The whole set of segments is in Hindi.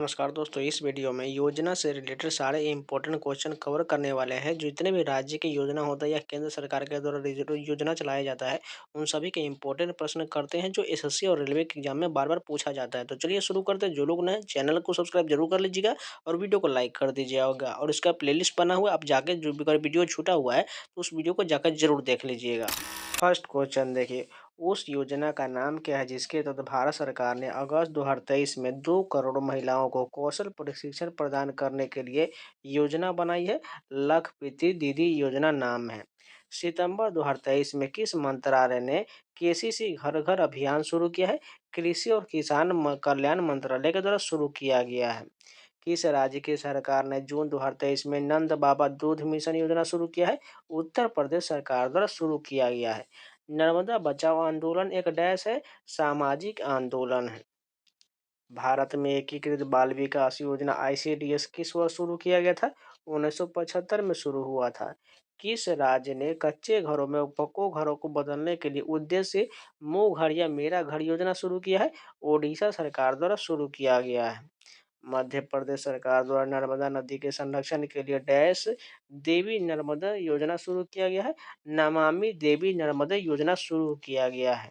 नमस्कार दोस्तों, इस वीडियो में योजना से रिलेटेड सारे इम्पोर्टेंट क्वेश्चन कवर करने वाले हैं। जितने भी राज्य की योजना होता है या केंद्र सरकार के द्वारा योजना चलाया जाता है, उन सभी के इम्पोर्टेंट प्रश्न करते हैं जो एसएससी और रेलवे के एग्जाम में बार बार पूछा जाता है। तो चलिए शुरू करते हैं। जो लोग नए चैनल को सब्सक्राइब जरूर कर लीजिएगा और वीडियो को लाइक कर दीजिएगा। और इसका प्लेलिस्ट बना हुआ है, आप जाके जो भी वीडियो छूटा हुआ है तो उस वीडियो को जाकर जरूर देख लीजिएगा। फर्स्ट क्वेश्चन देखिए, उस योजना का नाम क्या है जिसके तहत भारत सरकार ने अगस्त 2023 में 2 करोड़ महिलाओं को कौशल प्रशिक्षण प्रदान करने के लिए योजना बनाई है? लखपति दीदी योजना नाम है। सितंबर 2023 में किस मंत्रालय ने केसीसी घर घर अभियान शुरू किया है? कृषि और किसान कल्याण मंत्रालय के द्वारा शुरू किया गया है। किस राज्य की सरकार ने जून 2023 में नंद बाबा दूध मिशन योजना शुरू किया है? उत्तर प्रदेश सरकार द्वारा शुरू किया गया है। नर्मदा बचाओ आंदोलन एक डैश है, सामाजिक आंदोलन है। भारत में एकीकृत बाल विकास योजना आईसीडीएस किस वर्ष शुरू किया गया था? 1975 में शुरू हुआ था। किस राज्य ने कच्चे घरों में पक्कों घरों को बदलने के लिए उद्देश्य मुँह घर या मेरा घर योजना शुरू किया है? ओडिशा सरकार द्वारा शुरू किया गया है। मध्य प्रदेश सरकार द्वारा नर्मदा नदी के संरक्षण के लिए डैश देवी नर्मदा योजना शुरू किया गया है। नमामि देवी नर्मदा योजना शुरू किया गया है।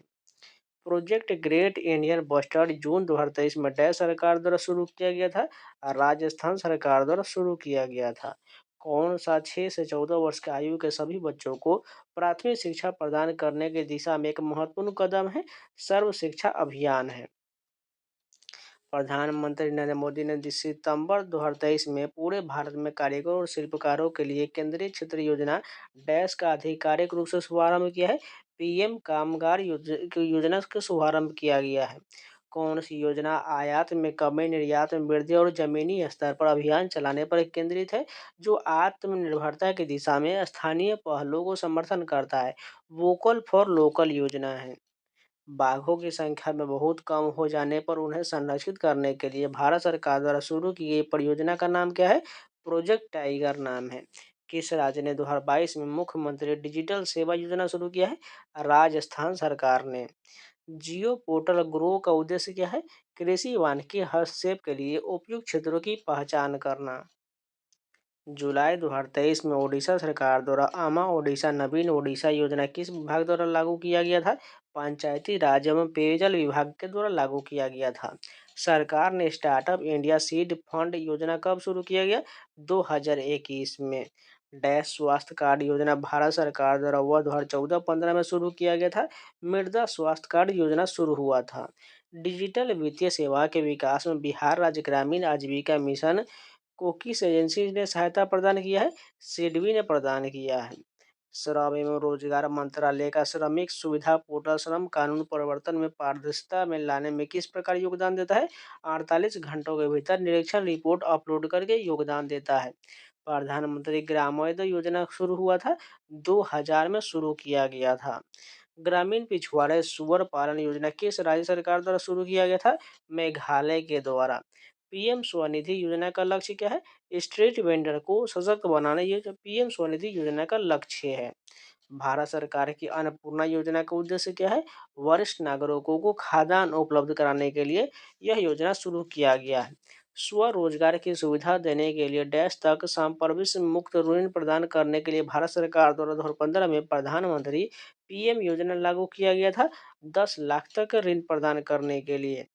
प्रोजेक्ट ग्रेट इंडियन बस्टर्ड जून 2023 में डैश सरकार द्वारा शुरू किया गया था और राजस्थान सरकार द्वारा शुरू किया गया था। कौन सा 6 से 14 वर्ष की आयु के सभी बच्चों को प्राथमिक शिक्षा प्रदान करने की दिशा में एक महत्वपूर्ण कदम है? सर्व शिक्षा अभियान है। प्रधानमंत्री नरेंद्र मोदी ने सितंबर 2023 में पूरे भारत में कारीगरों और शिल्पकारों के लिए केंद्रीय क्षेत्र योजना डैश का आधिकारिक रूप से शुभारंभ किया है। पीएम कामगार योजना का शुभारंभ किया गया है। कौन सी योजना आयात में कमी, निर्यात में वृद्धि और जमीनी स्तर पर अभियान चलाने पर केंद्रित है, जो आत्मनिर्भरता की दिशा में स्थानीय पहलों को समर्थन करता है? वोकल फॉर लोकल योजना है। बाघों की संख्या में बहुत कम हो जाने पर उन्हें संरक्षित करने के लिए भारत सरकार द्वारा शुरू की गई परियोजना का नाम क्या है? प्रोजेक्ट टाइगर नाम है। किस राज्य ने 2022 में मुख्यमंत्री डिजिटल सेवा योजना शुरू किया है? राजस्थान सरकार ने। जियो पोर्टल ग्रो का उद्देश्य क्या है? कृषि वानिकी हस्तक्षेप के लिए उपयुक्त क्षेत्रों की पहचान करना। जुलाई 2023 में ओडिशा सरकार द्वारा आमा ओडिशा नवीन ओडिशा योजना किस विभाग द्वारा लागू किया गया था? पंचायती राज एवं पेयजल विभाग के द्वारा लागू किया गया था। सरकार ने स्टार्टअप इंडिया सीड फंड योजना कब शुरू किया गया? 2021 में। डैश स्वास्थ्य कार्ड योजना भारत सरकार द्वारा वह 2014-15 में शुरू किया गया था। मृदा स्वास्थ्य कार्ड योजना शुरू हुआ था। डिजिटल वित्तीय सेवा के विकास में बिहार राज्य ग्रामीण आजीविका मिशन को किस एजेंसी ने सहायता प्रदान किया है? सिडबी ने प्रदान किया है। श्रम एवं रोजगार मंत्रालय का श्रमिक सुविधा पोर्टल श्रम कानून परिवर्तन में पारदर्शिता में लाने में किस प्रकार योगदान देता है? 48 घंटों के भीतर निरीक्षण रिपोर्ट अपलोड करके योगदान देता है। प्रधानमंत्री ग्रामोदय योजना शुरू हुआ था, 2000 में शुरू किया गया था। ग्रामीण पिछवाड़े सुअर पालन योजना किस राज्य सरकार द्वारा शुरू किया गया था? मेघालय के द्वारा। पीएम स्वनिधि योजना का लक्ष्य क्या है? स्ट्रीट वेंडर को सशक्त बनाना, ये जो पीएम स्वनिधि योजना का लक्ष्य है। भारत सरकार की अन्नपूर्णा योजना का उद्देश्य क्या है? वरिष्ठ नागरिकों को खाद्यान्न उपलब्ध कराने के लिए यह योजना शुरू किया गया है। स्वरोजगार की सुविधा देने के लिए डैश तक संप्रवेश मुक्त ऋण प्रदान करने के लिए भारत सरकार द्वारा 2015 में प्रधानमंत्री पीएम योजना लागू किया गया था, 10 लाख तक ऋण प्रदान करने के लिए।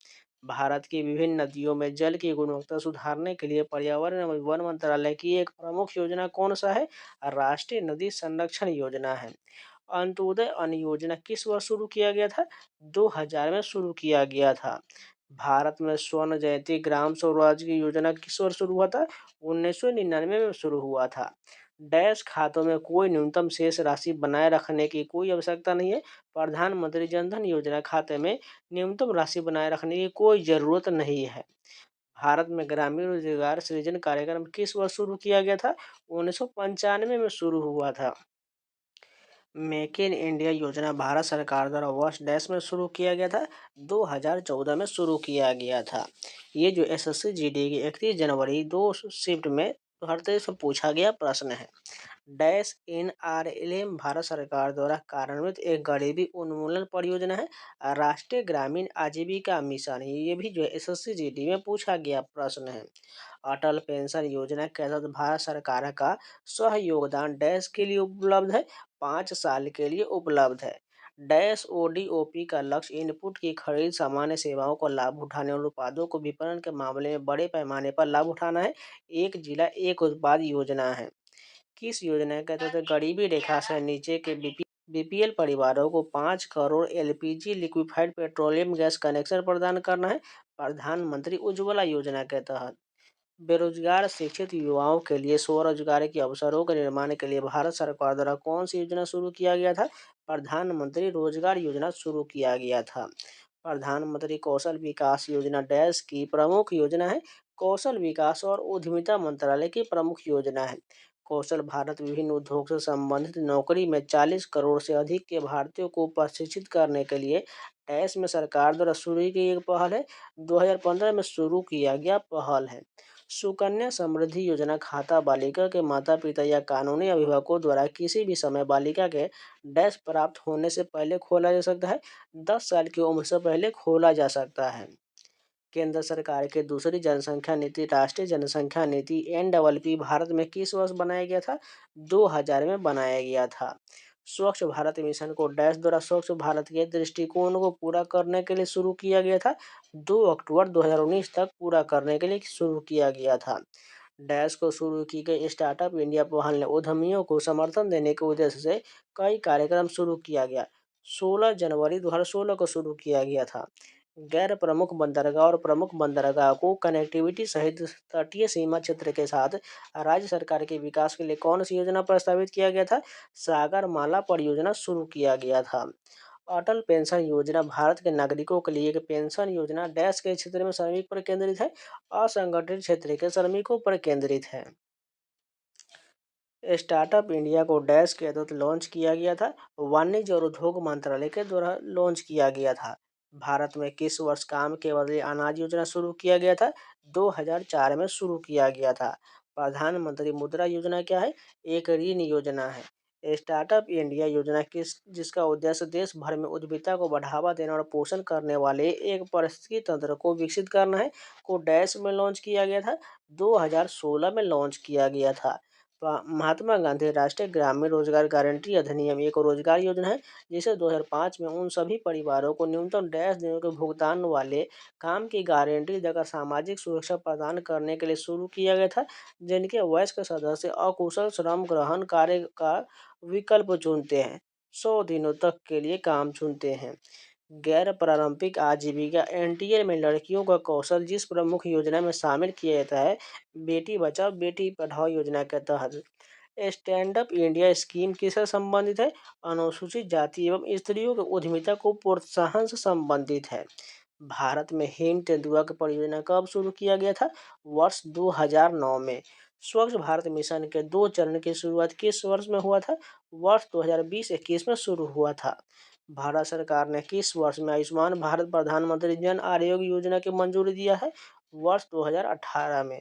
भारत की विभिन्न नदियों में जल की गुणवत्ता सुधारने के लिए पर्यावरण एवं वन मंत्रालय की एक प्रमुख योजना कौन सा है? राष्ट्रीय नदी संरक्षण योजना है। अंत्योदय अन्न योजना किस वर्ष शुरू किया गया था? 2000 में शुरू किया गया था। भारत में स्वर्ण जयंती ग्राम स्वराज की योजना किस वर्ष शुरू हुआ था? 1999 में शुरू हुआ था। डैश खातों में कोई न्यूनतम शेष राशि बनाए रखने की कोई आवश्यकता नहीं है। प्रधानमंत्री जनधन योजना खाते में न्यूनतम राशि बनाए रखने की कोई जरूरत नहीं है। भारत में ग्रामीण रोजगार सृजन कार्यक्रम किस वर्ष शुरू किया गया था? 1995 में शुरू हुआ था। मेक इन इंडिया योजना भारत सरकार द्वारा वर्ष डैश में शुरू किया गया था, 2014 में शुरू किया गया था। ये जो एसएससी जीडी की 31 जनवरी 2 शिफ्ट में 2023 में पूछा गया प्रश्न है। डैश एनआरएलएम भारत सरकार द्वारा कार्यान्वित एक गरीबी उन्मूलन परियोजना है। राष्ट्रीय ग्रामीण आजीविका मिशन, ये भी जो है एसएससी जीडी में पूछा गया प्रश्न है। अटल पेंशन योजना के तहत भारत सरकार का सह योगदान डैश के लिए उपलब्ध है, 5 साल के लिए उपलब्ध है। डैश ओडीओपी का लक्ष्य इनपुट की खरीद, सामान्य सेवाओं को लाभ उठाने और उत्पादों को विपणन के मामले में बड़े पैमाने पर लाभ उठाना है। एक जिला एक उत्पाद योजना है। किस योजना के तहत गरीबी रेखा से नीचे के बीपीएल परिवारों को 5 crore LPG liquefied petroleum gas connection प्रदान करना है? प्रधानमंत्री उज्ज्वला योजना के तहत। बेरोजगार शिक्षित युवाओं के लिए स्वरोजगार के अवसरों के निर्माण के लिए भारत सरकार द्वारा कौन सी योजना शुरू किया गया था? प्रधानमंत्री रोजगार योजना शुरू किया गया था। प्रधानमंत्री कौशल विकास योजना डैश की प्रमुख योजना है। कौशल विकास और उद्यमिता मंत्रालय की प्रमुख योजना है। कौशल भारत विभिन्न उद्योग से संबंधित नौकरी में 40 करोड़ से अधिक के भारतीयों को प्रशिक्षित करने के लिए डैश में सरकार द्वारा शुरू की गई एक पहल है। 2015 में शुरू किया गया पहल है। सुकन्या समृद्धि योजना खाता बालिका के माता पिता या कानूनी अभिभावकों द्वारा किसी भी समय बालिका के डैश प्राप्त होने से पहले खोला जा सकता है। 10 साल की उम्र से पहले खोला जा सकता है। केंद्र सरकार की दूसरी जनसंख्या नीति राष्ट्रीय जनसंख्या नीति एनडब्ल्यूपी भारत में किस वर्ष बनाया गया था? 2000 में बनाया गया था। स्वच्छ भारत मिशन को डैश द्वारा स्वच्छ भारत के दृष्टिकोण को पूरा करने के लिए शुरू किया गया था। 2 अक्टूबर 2019 तक पूरा करने के लिए शुरू किया गया था। डैश को शुरू की गई स्टार्टअप इंडिया पहल ने उद्यमियों को समर्थन देने के उद्देश्य से कई कार्यक्रम शुरू किया गया। 16 जनवरी 2016 को शुरू किया गया था। गैर प्रमुख बंदरगाह और प्रमुख बंदरगाह को कनेक्टिविटी सहित तटीय सीमा क्षेत्र के साथ राज्य सरकार के विकास के लिए कौन सी योजना प्रस्तावित किया गया था? सागरमाला परियोजना शुरू किया गया था। अटल पेंशन योजना भारत के नागरिकों के लिए एक पेंशन योजना डैश के क्षेत्र में श्रमिक पर केंद्रित है। असंगठित क्षेत्र के श्रमिकों पर केंद्रित है। स्टार्टअप इंडिया को डैश के तहत लॉन्च किया गया था। वाणिज्य और उद्योग मंत्रालय के द्वारा लॉन्च किया गया था। भारत में किस वर्ष काम के बदले अनाज योजना शुरू किया गया था? 2004 में शुरू किया गया था। प्रधानमंत्री मुद्रा योजना क्या है? एक ऋण योजना है। स्टार्टअप इंडिया योजना किस जिसका उद्देश्य देश भर में उद्यमिता को बढ़ावा देना और पोषण करने वाले एक पारिस्थितिकी तंत्र को विकसित करना है, को डैश में लॉन्च किया गया था। 2016 में लॉन्च किया गया था। महात्मा गांधी राष्ट्रीय ग्रामीण रोजगार गारंटी अधिनियम एक रोजगार योजना है जिसे 2005 में उन सभी परिवारों को न्यूनतम डैश दिनों के भुगतान वाले काम की गारंटी देकर सामाजिक सुरक्षा प्रदान करने के लिए शुरू किया गया था, जिनके वयस्क सदस्य अकुशल श्रम ग्रहण कार्य का विकल्प चुनते हैं, 100 दिनों तक के लिए काम चुनते हैं। गैर पारंपरिक आजीविका एनटीए में लड़कियों का कौशल जिस प्रमुख योजना में शामिल किया जाता है, बेटी बचाओ बेटी पढ़ाओ योजना के तहत। स्टैंड अप इंडिया स्कीम किससे संबंधित है? अनुसूचित जाति एवं स्त्रियों की उद्यमिता को प्रोत्साहन से संबंधित है। भारत में हेम तेंदुआ परियोजना कब शुरू किया गया था? वर्ष 2009 में। स्वच्छ भारत मिशन के 2 चरण की शुरुआत किस वर्ष में हुआ था? वर्ष 2020-21 में शुरू हुआ था। भारत सरकार ने किस वर्ष में आयुष्मान भारत प्रधानमंत्री जन आरोग्य योजना की मंजूरी दिया है? वर्ष 2018 में।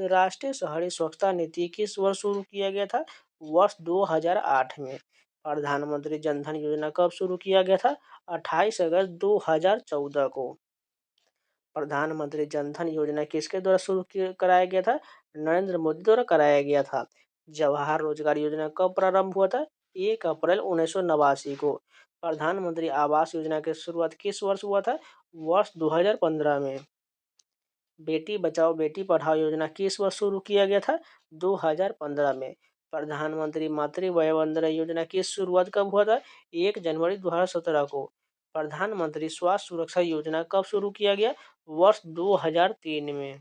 राष्ट्रीय शहरी स्वच्छता नीति किस वर्ष शुरू किया गया था? वर्ष 2008 में। प्रधानमंत्री जन धन योजना कब शुरू किया गया था? 28 अगस्त 2014 को। प्रधानमंत्री जन धन योजना किसके द्वारा कराया गया था? नरेंद्र मोदी द्वारा कराया गया था। जवाहर रोजगार योजना कब प्रारंभ हुआ था? 1 अप्रैल 1989 को। प्रधानमंत्री आवास योजना की शुरुआत किस वर्ष हुआ था? वर्ष 2015 में। बेटी बचाओ बेटी पढ़ाओ योजना किस वर्ष शुरू किया गया था? 2015 में। प्रधानमंत्री मातृ वंदना योजना की शुरुआत कब हुआ था? 1 जनवरी 2017 को। प्रधानमंत्री स्वास्थ्य सुरक्षा योजना कब शुरू किया गया? वर्ष 2003 में।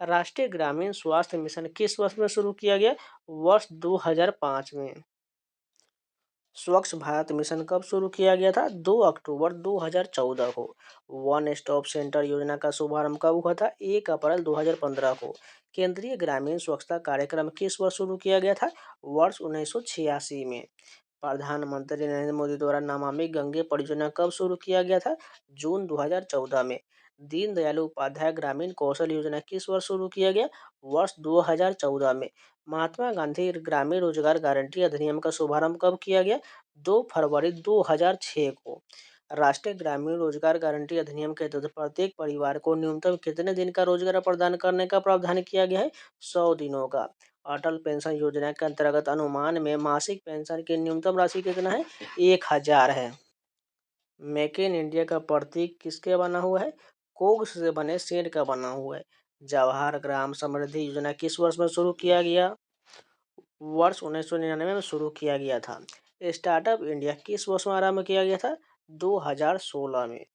राष्ट्रीय ग्रामीण स्वास्थ्य मिशन किस वर्ष में शुरू किया गया? वर्ष 2005 में। स्वच्छ भारत मिशन कब शुरू किया गया था? 2 अक्टूबर 2014 को। वन स्टॉप सेंटर योजना का शुभारंभ कब हुआ था? 1 अप्रैल 2015 को। केंद्रीय ग्रामीण स्वच्छता कार्यक्रम किस वर्ष शुरू किया गया था? वर्ष 1986 में। प्रधानमंत्री नरेंद्र मोदी द्वारा नमामि गंगे परियोजना कब शुरू किया गया था? जून 2014 में। दीनदयाल उपाध्याय ग्रामीण कौशल योजना किस वर्ष शुरू किया गया? वर्ष 2014 में। महात्मा गांधी ग्रामीण रोजगार गारंटी अधिनियम का शुभारंभ कब किया गया? 2 फरवरी 2006 को। राष्ट्रीय ग्रामीण रोजगार गारंटी अधिनियम के तहत प्रत्येक परिवार को न्यूनतम कितने दिन का रोजगार प्रदान करने का प्रावधान किया गया है? 100 दिनों का। अटल पेंशन योजना के अंतर्गत अनुमान में मासिक पेंशन की न्यूनतम राशि कितना है? 1000 है। मेक इन इंडिया का प्रतीक किसके बना हुआ है? कोक से बने शेर का बना हुआ है। जवाहर ग्राम समृद्धि योजना किस वर्ष में शुरू किया गया? वर्ष 1999 में शुरू किया गया था। स्टार्टअप इंडिया किस वर्ष में आरंभ किया गया था? 2016 में।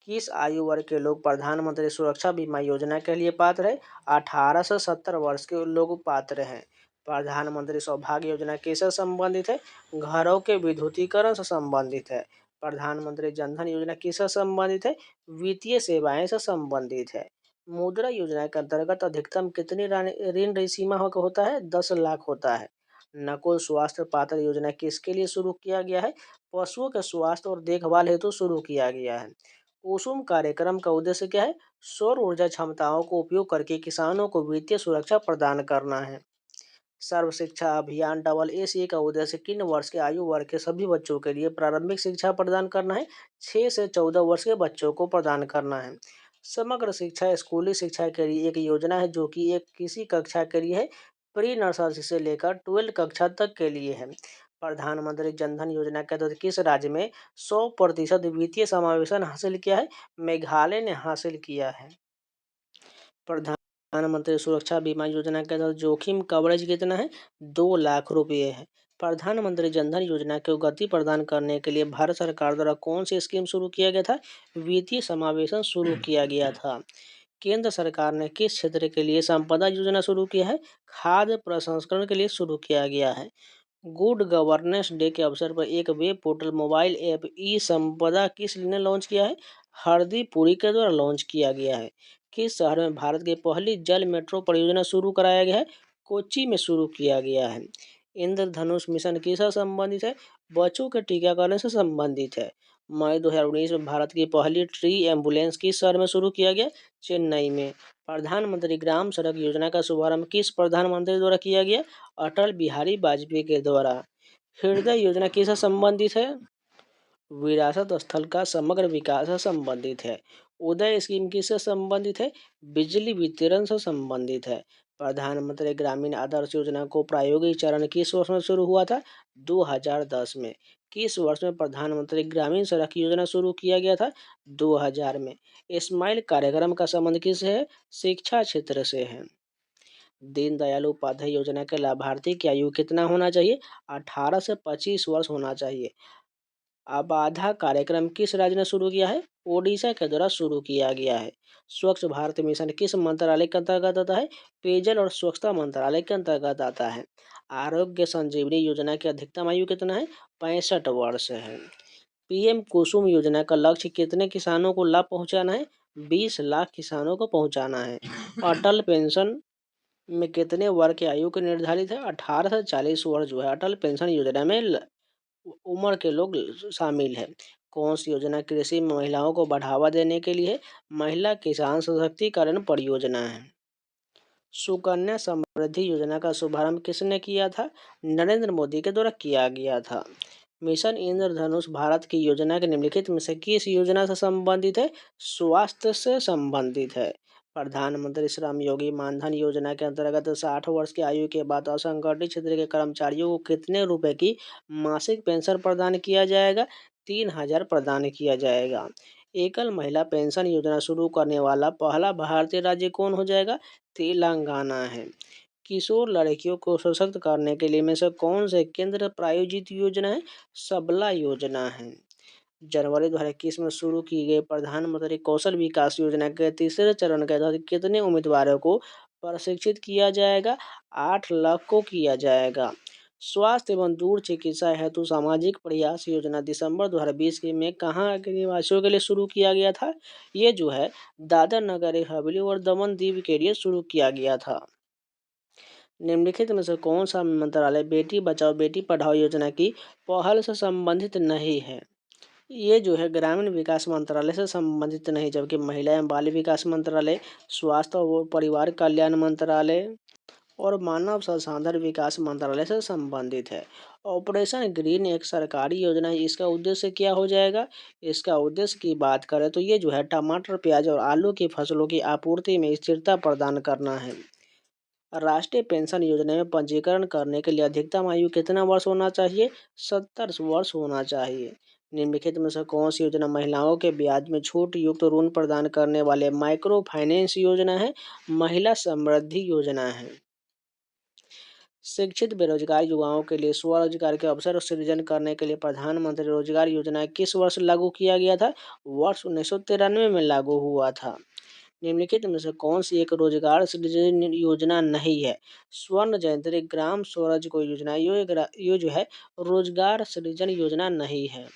किस आयु वर्ग के लोग प्रधानमंत्री सुरक्षा बीमा योजना के लिए पात्र है? 18 से 70 वर्ष के लोग पात्र हैं। प्रधानमंत्री सौभाग्य योजना किससे संबंधित है? घरों के विद्युतीकरण से संबंधित है। प्रधानमंत्री जनधन योजना किससे संबंधित है? वित्तीय सेवाएं से संबंधित है। मुद्रा योजना के अंतर्गत अधिकतम कितनी ऋण सीमा होता है? 10 लाख होता है। नकुल स्वास्थ्य पात्र योजना किसके लिए शुरू किया गया है? पशुओं के स्वास्थ्य और देखभाल हेतु शुरू किया गया है। कुसुम कार्यक्रम का उद्देश्य क्या है? सौर ऊर्जा क्षमताओं को उपयोग करके किसानों को वित्तीय सुरक्षा प्रदान करना है। सर्व शिक्षा अभियान डबल एसी का उद्देश्य किन वर्ष के आयु वर्ग के सभी बच्चों के लिए प्रारंभिक शिक्षा प्रदान करना है? 6 से 14 वर्ष के बच्चों को प्रदान करना है। समग्र शिक्षा स्कूली शिक्षा के लिए एक योजना है जो कि एक किसी कक्षा के लिए है, प्री नर्सरी से लेकर 12 कक्षा तक के लिए है। प्रधानमंत्री जनधन योजना के तहत किस राज्य में 100% वित्तीय समावेशन हासिल किया है? मेघालय ने हासिल किया है। प्रधानमंत्री सुरक्षा बीमा योजना के तहत जोखिम कवरेज कितना है? 2 लाख रुपये है। प्रधानमंत्री जनधन योजना को गति प्रदान करने के लिए भारत सरकार द्वारा कौन सी स्कीम शुरू किया गया था? वित्तीय समावेशन शुरू किया गया था। केंद्र सरकार ने किस क्षेत्र के लिए संपदा योजना शुरू किया है? खाद्य प्रसंस्करण के लिए शुरू किया गया है। गुड गवर्नेंस डे के अवसर पर एक वेब पोर्टल मोबाइल ऐप ई संपदा किसने लॉन्च किया है? हरदीप पुरी के द्वारा लॉन्च किया गया है। किस शहर में भारत की पहली जल मेट्रो परियोजना शुरू कराया गया है? कोच्चि में शुरू किया गया है। इंद्रधनुष मिशन किससे संबंधित है? बच्चों के टीकाकरण से संबंधित है। मई 2019 में भारत की पहली ट्री एम्बुलेंस किस शहर में शुरू किया गया? चेन्नई में। प्रधानमंत्री ग्राम सड़क योजना का शुभारंभ किस प्रधानमंत्री द्वारा किया गया? अटल बिहारी वाजपेयी के द्वारा। हृदय योजना किससे संबंधित है? विरासत स्थल का समग्र विकास से संबंधित है। उदय स्कीम किससे संबंधित है? बिजली वितरण से संबंधित है। प्रधानमंत्री ग्रामीण आदर्श योजना को प्रायोगिक चरण किस वर्ष में शुरू हुआ था? 2010 में। किस वर्ष में प्रधानमंत्री ग्रामीण सड़क योजना शुरू किया गया था? 2000 में। स्माइल कार्यक्रम का संबंध किससे है? शिक्षा क्षेत्र से है। दीनदयाल उपाध्याय योजना के लाभार्थी की आयु कितना होना चाहिए? 18 से 25 वर्ष होना चाहिए। आबाधा कार्यक्रम किस राज्य ने शुरू किया है? ओडिशा के द्वारा शुरू किया गया है। स्वच्छ भारत मिशन किस मंत्रालय के अंतर्गत आता है? पेयजल और स्वच्छता मंत्रालय के अंतर्गत आता है। आरोग्य संजीवनी योजना की अधिकतम आयु कितना है? 65 वर्ष है। पीएम कुसुम योजना का लक्ष्य कितने किसानों को लाभ पहुंचाना है? 20 लाख किसानों को पहुंचाना है। अटल पेंशन में कितने वर्ग की आयु को निर्धारित है? 18 से 40 वर्ष जो है अटल पेंशन योजना में उम्र के लोग शामिल है। कौन सी योजना कृषि में महिलाओं को बढ़ावा देने के लिए है? महिला किसान सशक्तिकरण परियोजना है। सुकन्या समृद्धि योजना का शुभारंभ किसने किया था? नरेंद्र मोदी के द्वारा किया गया था। मिशन इंद्रधनुष भारत की योजना के निम्नलिखित में से किस योजना से संबंधित है? स्वास्थ्य से संबंधित है। प्रधानमंत्री श्रम योगी मानधन योजना के अंतर्गत 60 वर्ष की आयु के बाद असंगठित क्षेत्र के कर्मचारियों को कितने रुपए की मासिक पेंशन प्रदान किया जाएगा? 3000 प्रदान किया जाएगा। एकल महिला पेंशन योजना शुरू करने वाला पहला भारतीय राज्य कौन हो जाएगा? तेलंगाना है। किशोर लड़कियों को सशक्त करने के लिए में से कौन से केंद्र प्रायोजित योजना है? सबला योजना है। जनवरी 2021 में शुरू की गई प्रधानमंत्री कौशल विकास योजना के तीसरे चरण के तहत कितने उम्मीदवारों को प्रशिक्षित किया जाएगा? 8 लाख को किया जाएगा। स्वास्थ्य एवं दूर चिकित्सा हेतु सामाजिक प्रयास योजना दिसंबर 2020 में कहाँ के निवासियों के लिए शुरू किया गया था? ये जो है दादर नगर हवेली और दमन दीव के लिए शुरू किया गया था। निम्नलिखित में से कौन सा मंत्रालय बेटी बचाओ बेटी पढ़ाओ योजना की पहल से संबंधित नहीं है? ये जो है ग्रामीण विकास मंत्रालय से संबंधित नहीं, जबकि महिला एवं बाल विकास मंत्रालय, स्वास्थ्य और परिवार कल्याण मंत्रालय और मानव संसाधन विकास मंत्रालय से संबंधित है। ऑपरेशन ग्रीन एक सरकारी योजना है। इसका उद्देश्य क्या हो जाएगा? इसका उद्देश्य की बात करें तो ये जो है टमाटर, प्याज और आलू की फसलों की आपूर्ति में स्थिरता प्रदान करना है। राष्ट्रीय पेंशन योजना में पंजीकरण करने के लिए अधिकतम आयु कितना वर्ष होना चाहिए? 70 वर्ष होना चाहिए। निम्नलिखित में से कौन सी योजना महिलाओं के ब्याज में छूट युक्त ऋण प्रदान करने वाले माइक्रो फाइनेंस योजना है? महिला समृद्धि योजना है। शिक्षित बेरोजगार युवाओं के लिए स्वरोजगार के अवसर सृजन करने के लिए प्रधानमंत्री रोजगार योजना किस वर्ष लागू किया गया था? वर्ष 1993 में लागू हुआ था। निम्नलिखित में से कौन सी एक रोजगार सृजन योजना नहीं है? स्वर्ण जयंती ग्राम स्वराज को योजना, ये जो है रोजगार सृजन योजना नहीं है।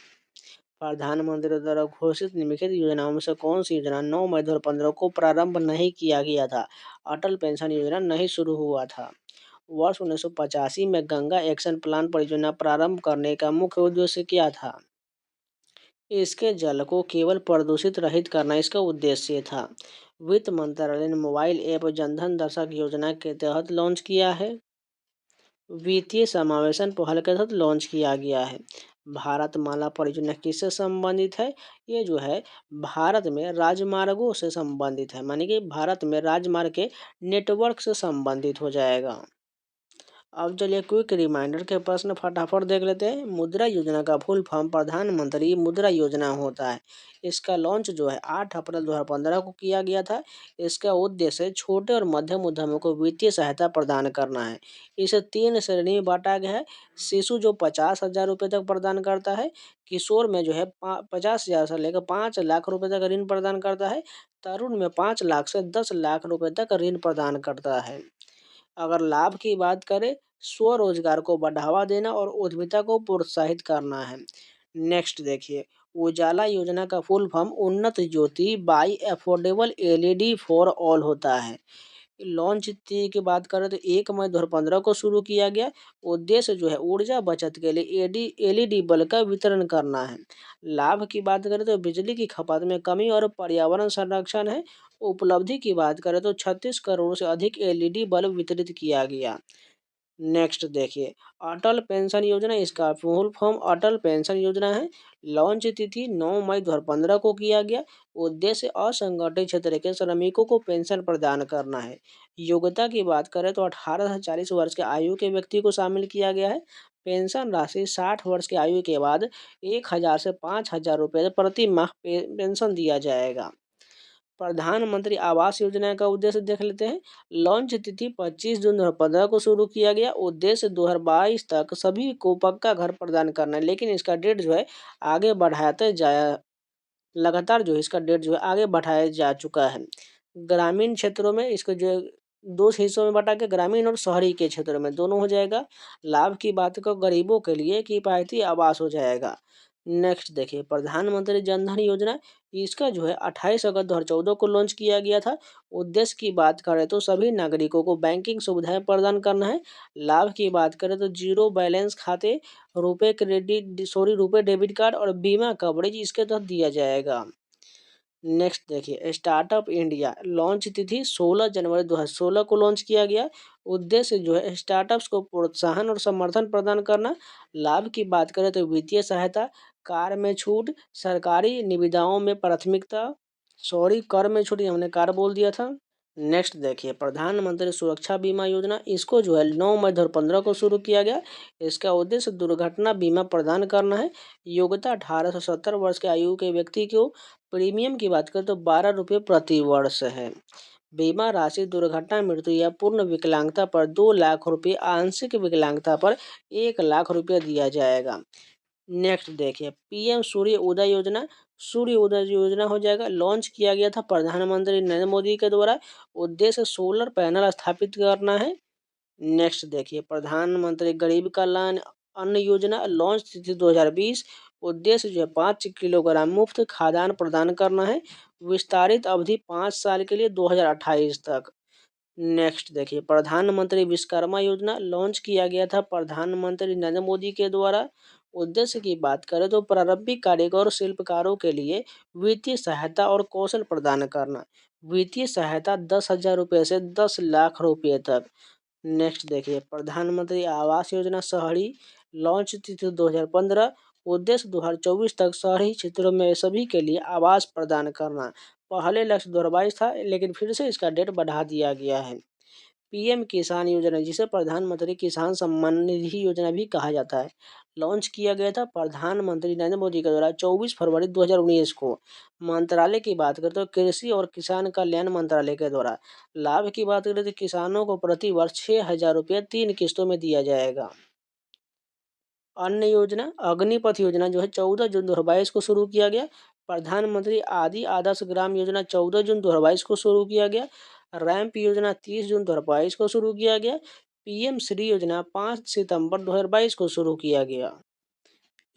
प्रधानमंत्री द्वारा घोषित निम्नलिखित योजनाओं में से कौन सी योजना 9 मई 2015 को प्रारंभ नहीं किया गया था? अटल पेंशन योजना नहीं शुरू हुआ था। वर्ष 1985 में गंगा एक्शन प्लान परियोजना प्रारंभ करने का मुख्य उद्देश्य क्या था? इसके जल को केवल प्रदूषित रहित करना इसका उद्देश्य था। वित्त मंत्रालय ने मोबाइल ऐप जनधन दशक योजना के तहत लॉन्च किया है। वित्तीय समावेशन पहल के तहत लॉन्च किया गया है। भारतमाला परियोजना किससे संबंधित है? ये जो है भारत में राजमार्गों से संबंधित है, मानी कि भारत में राजमार्ग के नेटवर्क से संबंधित हो जाएगा। अब चलिए क्विक रिमाइंडर के प्रश्न फटाफट देख लेते हैं। मुद्रा योजना का फुल फॉर्म प्रधानमंत्री मुद्रा योजना होता है। इसका लॉन्च जो है 8 अप्रैल 2015 को किया गया था। इसका उद्देश्य छोटे और मध्यम उद्यमों को वित्तीय सहायता प्रदान करना है। इसे 3 श्रेणी में बांटा गया है। शिशु जो 50,000 रुपये तक प्रदान करता है। किशोर में जो है 50,000 से लेकर 5 लाख रुपये तक ऋण प्रदान करता है। तरुण में 5 लाख से 10 लाख रुपये तक ऋण प्रदान करता है। अगर लाभ की बात करें, स्वरोजगार को बढ़ावा देना और उद्यमिता को प्रोत्साहित करना है। नेक्स्ट देखिए, उजाला योजना का full form Unnat Jyoti by affordable LED for all होता है। लॉन्च तिथि की बात करें तो 1 मई 2015 को शुरू किया गया। उद्देश्य जो है ऊर्जा बचत के लिए एलईडी बल्ब का वितरण करना है। लाभ की बात करें तो बिजली की खपत में कमी और पर्यावरण संरक्षण है। उपलब्धि की बात करें तो 36 करोड़ से अधिक एलईडी बल्ब वितरित किया गया। नेक्स्ट देखिए, अटल पेंशन योजना, इसका फुल फॉर्म अटल पेंशन योजना है। लॉन्च तिथि 9 मई 2015 को किया गया। उद्देश्य असंगठित क्षेत्र के श्रमिकों को पेंशन प्रदान करना है। योग्यता की बात करें तो 18 से 40 वर्ष के आयु के व्यक्ति को शामिल किया गया है। पेंशन राशि 60 वर्ष की आयु के बाद 1,000 से 5,000 रुपये प्रति माह पेंशन दिया जाएगा। प्रधानमंत्री आवास योजना का उद्देश्य देख लेते हैं। लॉन्च तिथि 25 जून 2015 को शुरू किया गया। उद्देश्य 2022 तक सभी को पक्का घर प्रदान करना है, लेकिन इसका डेट जो है आगे बढ़ाते जाया लगातार जो है इसका डेट जो है आगे बढ़ाया जा चुका है। ग्रामीण क्षेत्रों में इसको जो है 2 हिस्सों में बांटा गया, ग्रामीण और शहरी के क्षेत्रों में दोनों हो जाएगा। लाभ की बात को गरीबों के लिए किफायती आवास हो जाएगा। नेक्स्ट देखिए, प्रधानमंत्री जन धन योजना, इसका जो है 28 अगस्त 2014 को लॉन्च किया गया था। उद्देश्य की बात करें तो सभी नागरिकों को बैंकिंग सुविधाएं प्रदान करना है। लाभ की बात करें तो जीरो बैलेंस खाते, रुपए डेबिट कार्ड और बीमा कवरेज इसके तहत दिया जाएगा। नेक्स्ट देखिए, स्टार्टअप इंडिया, लॉन्च तिथि 16 जनवरी 2016 को लॉन्च किया गया। उद्देश्य जो है स्टार्टअप्स को प्रोत्साहन और समर्थन प्रदान करना। लाभ की बात करें तो वित्तीय सहायता, कार में छूट, सरकारी निविदाओं में प्राथमिकता, कर में छूट, ये हमने कार बोल दिया था। नेक्स्ट देखिए, प्रधानमंत्री सुरक्षा बीमा योजना, इसको जो है 9 मई 2015 को शुरू किया गया। इसका उद्देश्य दुर्घटना बीमा प्रदान करना है। योग्यता 18 से 70 वर्ष के आयु के व्यक्ति को। प्रीमियम की बात करें तो 12 रुपये प्रति वर्ष है। बीमा राशि दुर्घटना, मृत्यु या पूर्ण विकलांगता पर 2 लाख रुपये, आंशिक विकलांगता पर 1 लाख रुपये दिया जाएगा। नेक्स्ट देखिए, पीएम सूर्य उदय योजना, सूर्य उदय योजना हो जाएगा। लॉन्च किया गया था प्रधानमंत्री नरेंद्र मोदी के द्वारा। उद्देश्य सोलर पैनल स्थापित करना है। नेक्स्ट देखिए, प्रधानमंत्री गरीब कल्याण अन्न योजना, लॉन्च तिथि 2020। उद्देश्य जो है 5 किलोग्राम मुफ्त खाद्यान्न प्रदान करना है। विस्तारित अवधि 5 साल के लिए 2028 तक। नेक्स्ट देखिए, प्रधानमंत्री विश्वकर्मा योजना, लॉन्च किया गया था प्रधानमंत्री नरेंद्र मोदी के द्वारा। उद्देश्य की बात करें तो प्रारंभिक कारीगर और शिल्पकारों के लिए वित्तीय सहायता और कौशल प्रदान करना। वित्तीय सहायता 10,000 रुपये से 10 लाख रुपये तक। नेक्स्ट देखिए, प्रधानमंत्री आवास योजना शहरी, लॉन्च तिथि 2015, उद्देश्य 2024 तक शहरी क्षेत्रों में सभी के लिए आवास प्रदान करना। पहले लक्ष्य 2022 था, लेकिन फिर से इसका डेट बढ़ा दिया गया है। पीएम किसान योजना, जिसे प्रधानमंत्री किसान सम्मान निधि योजना भी कहा जाता है, लॉन्च किया गया था प्रधानमंत्री नरेंद्र मोदी के द्वारा 24 फरवरी 2019 को। मंत्रालय की बात करें तो कृषि और किसान कल्याण मंत्रालय के द्वारा। लाभ की बात करें तो किसानों को प्रति वर्ष 6,000 रुपये 3 किस्तों में दिया जाएगा। अन्य योजना, अग्निपथ योजना जो है 14 जून 2022 को शुरू किया गया। प्रधानमंत्री आदि आदर्श ग्राम योजना 14 जून 2022 को शुरू किया गया। रैंप योजना 30 जून 2022 को शुरू किया गया। पीएम श्री योजना 5 सितंबर 2022 को शुरू किया गया।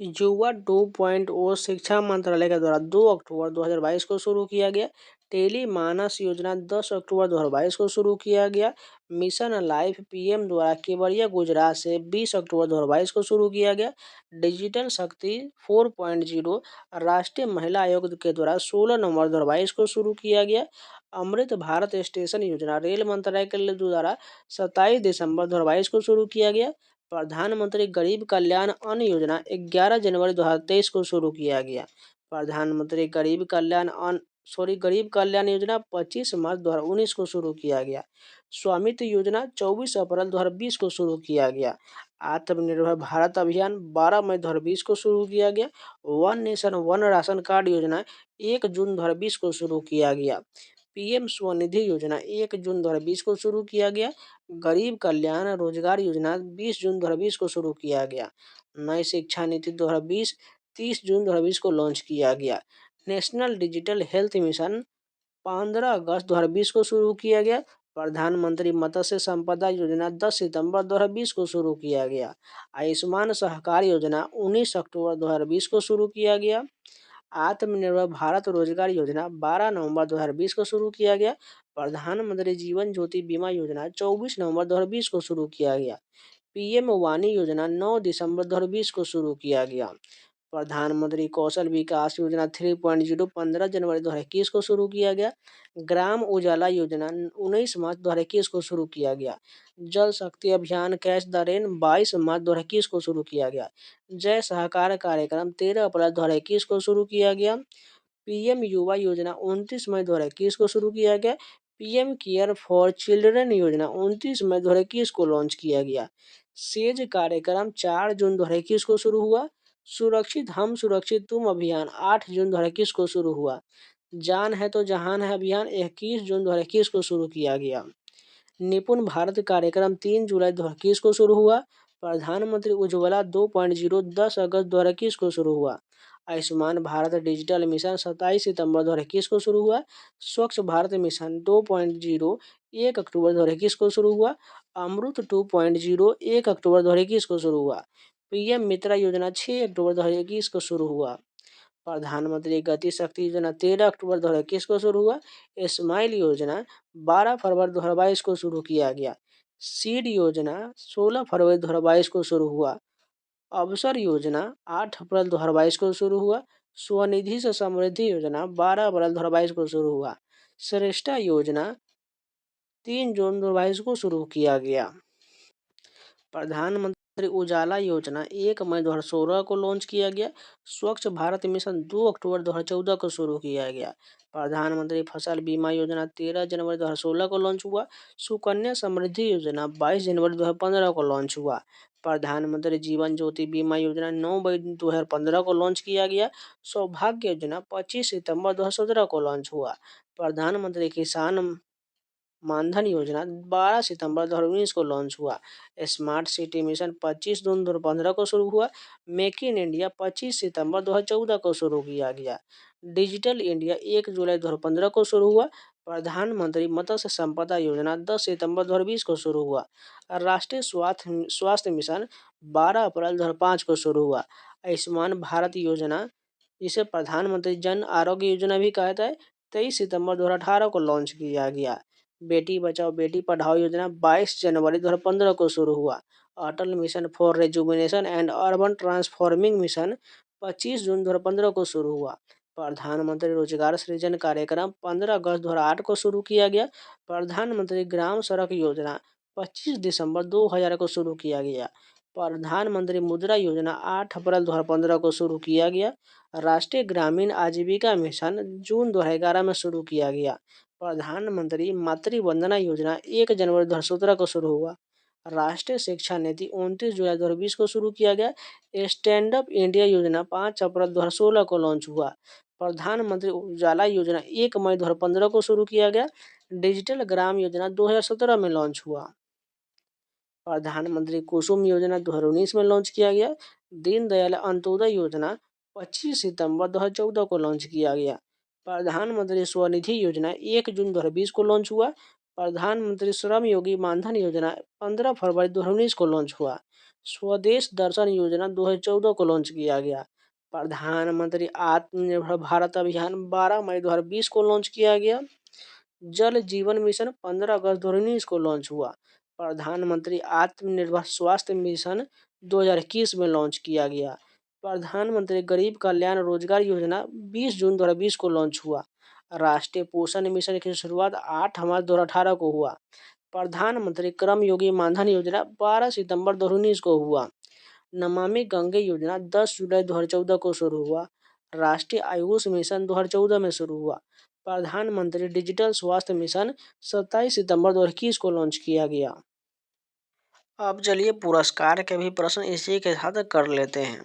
युवा 2.0 शिक्षा मंत्रालय के द्वारा 2 अक्टूबर 2022 को शुरू किया गया। टेली मानस योजना 10 अक्टूबर 2022 को शुरू किया गया। मिशन लाइफ पीएम द्वारा केवड़िया गुजरात से 20 अक्टूबर 2022 को शुरू किया गया। डिजिटल शक्ति 4.0 राष्ट्रीय महिला आयोग के द्वारा 16 नवंबर 2022 को शुरू किया गया। अमृत भारत स्टेशन योजना रेल मंत्रालय के द्वारा 27 दिसंबर 2022 को शुरू किया गया। प्रधानमंत्री गरीब कल्याण अन्न योजना 11 जनवरी 2023 को शुरू किया गया। प्रधानमंत्री गरीब कल्याण योजना 25 मार्च 2019 को शुरू किया गया। स्वामित्व योजना 24 अप्रैल 2020 को शुरू किया गया। आत्मनिर्भर भारत अभियान 12 मई 2020 को शुरू किया गया। One nation one ration card योजना 1 जून 2020 को शुरू किया गया। पीएम स्वनिधि योजना 1 जून 2020 को शुरू किया गया। गरीब कल्याण रोजगार योजना 20 जून 2020 को शुरू किया गया। नई शिक्षा नीति 2020 30 जून 2020 को लॉन्च किया गया। नेशनल डिजिटल हेल्थ मिशन 15 अगस्त 2020 को शुरू किया गया। प्रधानमंत्री मत्स्य संपदा योजना 10 सितंबर 2020 को शुरू किया गया। आयुष्मान सहकार योजना 19 अक्टूबर 2020 को शुरू किया गया। आत्मनिर्भर भारत रोजगार योजना 12 नवंबर 2020 को शुरू किया गया। प्रधानमंत्री जीवन ज्योति बीमा योजना 24 नवंबर 2020 को शुरू किया गया। पीएम वाणी योजना 9 दिसंबर 2020 को शुरू किया गया। प्रधानमंत्री कौशल विकास योजना 3.0 15 जनवरी 2021 को शुरू किया गया। ग्राम उजाला योजना 19 मार्च 2021 को शुरू किया गया। जल शक्ति अभियान कैच द रेन 22 मार्च 2021 को शुरू किया गया। जय सहकार कार्यक्रम 13 अप्रैल 2021 को शुरू किया गया। पीएम युवा योजना 29 मई 2021 को शुरू किया गया। पीएम केयर फॉर चिल्ड्रन योजना 29 मई 2021 को लॉन्च किया गया। सेज कार्यक्रम 4 जून 2021 को शुरू हुआ। सुरक्षित हम सुरक्षित तुम अभियान 8 जून 2021 को शुरू हुआ। जान है तो जहान है अभियान 21 जून 2021 को शुरू किया गया। निपुण भारत कार्यक्रम 3 जुलाई 2021 को शुरू हुआ। प्रधानमंत्री उज्ज्वला 2.0 10 अगस्त 2021 को शुरू हुआ। आयुष्मान भारत डिजिटल मिशन 27 सितंबर 2021 को शुरू हुआ। स्वच्छ भारत मिशन 2.0 1 अक्टूबर 2021 को शुरू हुआ। अमृत 2.0 1 अक्टूबर 2021 को शुरू हुआ। पीएम मित्रा योजना 6 अक्टूबर 2021 को शुरू हुआ। प्रधानमंत्री गति शक्ति योजना 13 अक्टूबर 2021 को शुरू हुआ। स्माइल योजना 12 फरवरी 2022 को शुरू किया गया। सीड योजना 16 फरवरी 2022 को शुरू हुआ। अवसर योजना 8 अप्रैल 2022 को शुरू हुआ। स्वनिधि से समृद्धि योजना 12 अप्रैल 2022 को शुरू हुआ। श्रेष्ठा योजना 3 जून 2022 को शुरू किया गया। प्रधानमंत्री उजाला योजना 1 मई 2016 को लॉन्च किया गया। स्वच्छ भारत मिशन 2 अक्टूबर 2014 को शुरू किया गया। प्रधानमंत्री फसल बीमा योजना 13 जनवरी 2016 को लॉन्च हुआ। सुकन्या समृद्धि योजना 22 जनवरी 2015 को लॉन्च हुआ। प्रधानमंत्री जीवन ज्योति बीमा योजना 9 मई 2015 को लॉन्च किया गया। सौभाग्य योजना 25 सितंबर 2017 को लॉन्च हुआ। प्रधानमंत्री किसान मानधन योजना 12 सितंबर 2019 को लॉन्च हुआ। स्मार्ट सिटी मिशन 25 जून 2015 को शुरू हुआ। मेक इन इंडिया 25 सितंबर 2014 को शुरू किया गया। डिजिटल इंडिया 1 जुलाई 2015 को शुरू हुआ। प्रधानमंत्री मत्स्य संपदा योजना 10 सितंबर 2020 को शुरू हुआ। राष्ट्रीय स्वास्थ्य मिशन 12 अप्रैल 2005 को शुरू हुआ। आयुष्मान भारत योजना, जिसे प्रधानमंत्री जन आरोग्य योजना भी कहता है, 23 सितंबर 2018 को लॉन्च किया गया। बेटी बचाओ बेटी पढ़ाओ योजना 22 जनवरी 2015 को शुरू हुआ। Atal mission for rejuvenation and urban transforming mission 25 जून 2015 को शुरू हुआ। प्रधानमंत्री रोजगार सृजन कार्यक्रम 15 अगस्त 2008 को शुरू किया गया। प्रधानमंत्री ग्राम सड़क योजना 25 दिसंबर 2000 को शुरू किया गया। प्रधानमंत्री मुद्रा योजना 8 अप्रैल 2015 को शुरू किया गया। राष्ट्रीय ग्रामीण आजीविका मिशन जून 2011 में शुरू किया गया। प्रधानमंत्री मातृ वंदना योजना 1 जनवरी 2017 को शुरू हुआ। राष्ट्रीय शिक्षा नीति 29 जुलाई 2020 को शुरू किया गया। स्टैंड अप इंडिया योजना 5 अप्रैल 2016 को लॉन्च हुआ। प्रधानमंत्री उजाला योजना 1 मई 2015 को शुरू किया गया। डिजिटल ग्राम योजना 2017 में लॉन्च हुआ। प्रधानमंत्री कुसुम योजना 2019 में लॉन्च किया गया। दीनदयाल अंत्योदय योजना 25 सितंबर 2014 को लॉन्च किया गया। प्रधानमंत्री स्वनिधि योजना 1 जून 2020 को लॉन्च हुआ। प्रधानमंत्री श्रम योगी मानधन योजना 15 फरवरी 2019 को लॉन्च हुआ। स्वदेश दर्शन योजना 2014 को लॉन्च किया गया। प्रधानमंत्री आत्मनिर्भर भारत अभियान 12 मई 2020 को लॉन्च किया गया। जल जीवन मिशन 15 अगस्त 2019 को लॉन्च हुआ। प्रधानमंत्री आत्मनिर्भर स्वास्थ्य मिशन 2021 में लॉन्च किया गया। प्रधानमंत्री गरीब कल्याण रोजगार योजना 20 जून 2020 को लॉन्च हुआ। राष्ट्रीय पोषण मिशन की शुरुआत 8 मार्च 2018 को हुआ। प्रधानमंत्री श्रम योगी मानधन योजना 12 सितंबर 2019 को हुआ। नमामि गंगे योजना 10 जुलाई 2014 को शुरू हुआ। राष्ट्रीय आयुष मिशन 2014 में शुरू हुआ। प्रधानमंत्री डिजिटल स्वास्थ्य मिशन 27 सितंबर 2021 को लॉन्च किया गया। अब चलिए पुरस्कार के भी प्रश्न इसी के साथ कर लेते हैं।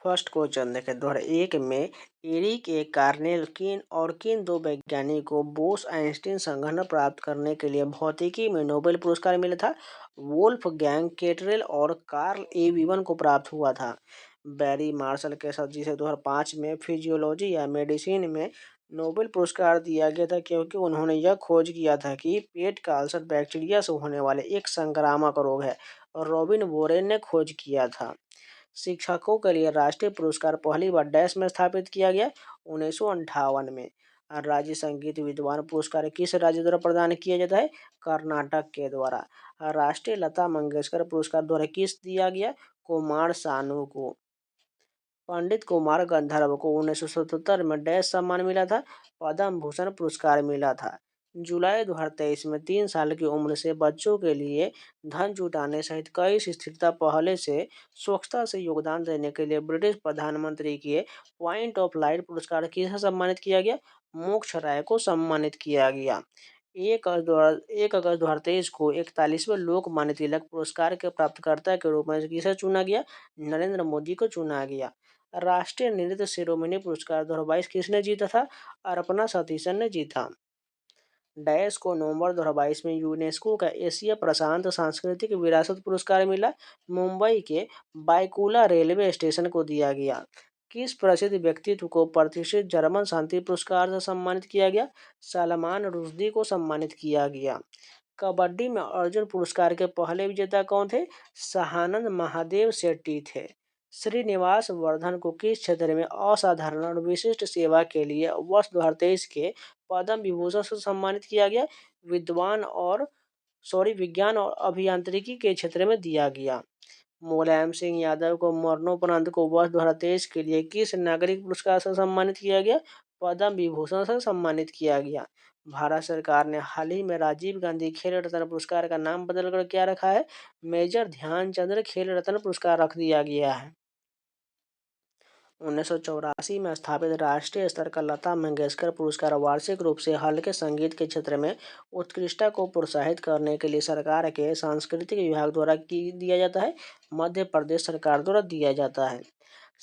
फर्स्ट क्वेश्चन देखें 2001 में एरिक ए कार्नेल किन दो वैज्ञानिक को बोस आइंस्टीन संगठन प्राप्त करने के लिए भौतिकी में नोबेल पुरस्कार मिला था। वोल्फगैंग केटरेल और कार्ल ए वीवन को प्राप्त हुआ था। बैरी मार्शल के साथ जिसे 2005 में फिजियोलॉजी या मेडिसिन में नोबेल पुरस्कार दिया गया था क्योंकि उन्होंने यह खोज किया था कि पेट का अल्सर बैक्टीरिया से होने वाले एक संक्रामक रोग है और रॉबिन वोरेन ने खोज किया था। शिक्षकों के लिए राष्ट्रीय पुरस्कार पहली बार डैश में स्थापित किया गया 1958 में। राज्य संगीत विद्वान पुरस्कार किस राज्य द्वारा प्रदान किया जाता है? कर्नाटक के द्वारा। राष्ट्रीय लता मंगेशकर पुरस्कार द्वारा किस दिया गया? कुमार सानू को। पंडित कुमार गंधर्व को 1977 में डैश सम्मान मिला था? पद्म भूषण पुरस्कार मिला था। जुलाई 2023 में 3 साल की उम्र से बच्चों के लिए धन जुटाने सहित कई स्थिरता पहले से स्वच्छता से योगदान देने के लिए ब्रिटिश प्रधानमंत्री के पॉइंट ऑफ लाइट पुरस्कार किसे सम्मानित किया गया? मोक्ष राय को सम्मानित किया गया। 1 अगस्त 2023 को 41वें लोकमान्य तिलक पुरस्कार के प्राप्तकर्ता के रूप में किसे चुना गया? नरेंद्र मोदी को चुना गया। राष्ट्रीय नृत्य शिरोमणि पुरस्कार 2022 किसने जीता था? अर्पणा सतीशन ने जीता। डैश को नवंबर 2022 में यूनेस्को का एशिया प्रशांत सांस्कृतिक विरासत पुरस्कार मिला। मुंबई के बायकुला रेलवे स्टेशन को दिया गया। किस प्रसिद्ध व्यक्तित्व को प्रतिष्ठित जर्मन शांति पुरस्कार से सम्मानित किया गया? सलमान रुश्दी को सम्मानित किया गया। कबड्डी में अर्जुन पुरस्कार के पहले विजेता कौन थे? सहानंद महादेव शेट्टी थे। श्रीनिवास वर्धन को किस क्षेत्र में असाधारण और विशिष्ट सेवा के लिए वर्ष 2023 के पद्म विभूषण से सम्मानित किया गया? विज्ञान और अभियांत्रिकी के क्षेत्र में दिया गया। मुलायम सिंह यादव को मरणोपरांत को वर्ष 2023 के लिए किस नागरिक पुरस्कार से सम्मानित किया गया? पद्म विभूषण से सम्मानित किया गया। भारत सरकार ने हाल ही में राजीव गांधी खेल रत्न पुरस्कार का नाम बदलकर क्या रखा है? मेजर ध्यानचंद खेल रत्न पुरस्कार रख दिया गया है। 1984 में स्थापित राष्ट्रीय स्तर का लता मंगेशकर पुरस्कार वार्षिक रूप से हल्के संगीत के क्षेत्र में उत्कृष्टता को प्रोत्साहित करने के लिए सरकार के सांस्कृतिक विभाग द्वारा दिया जाता है। मध्य प्रदेश सरकार द्वारा दिया जाता है।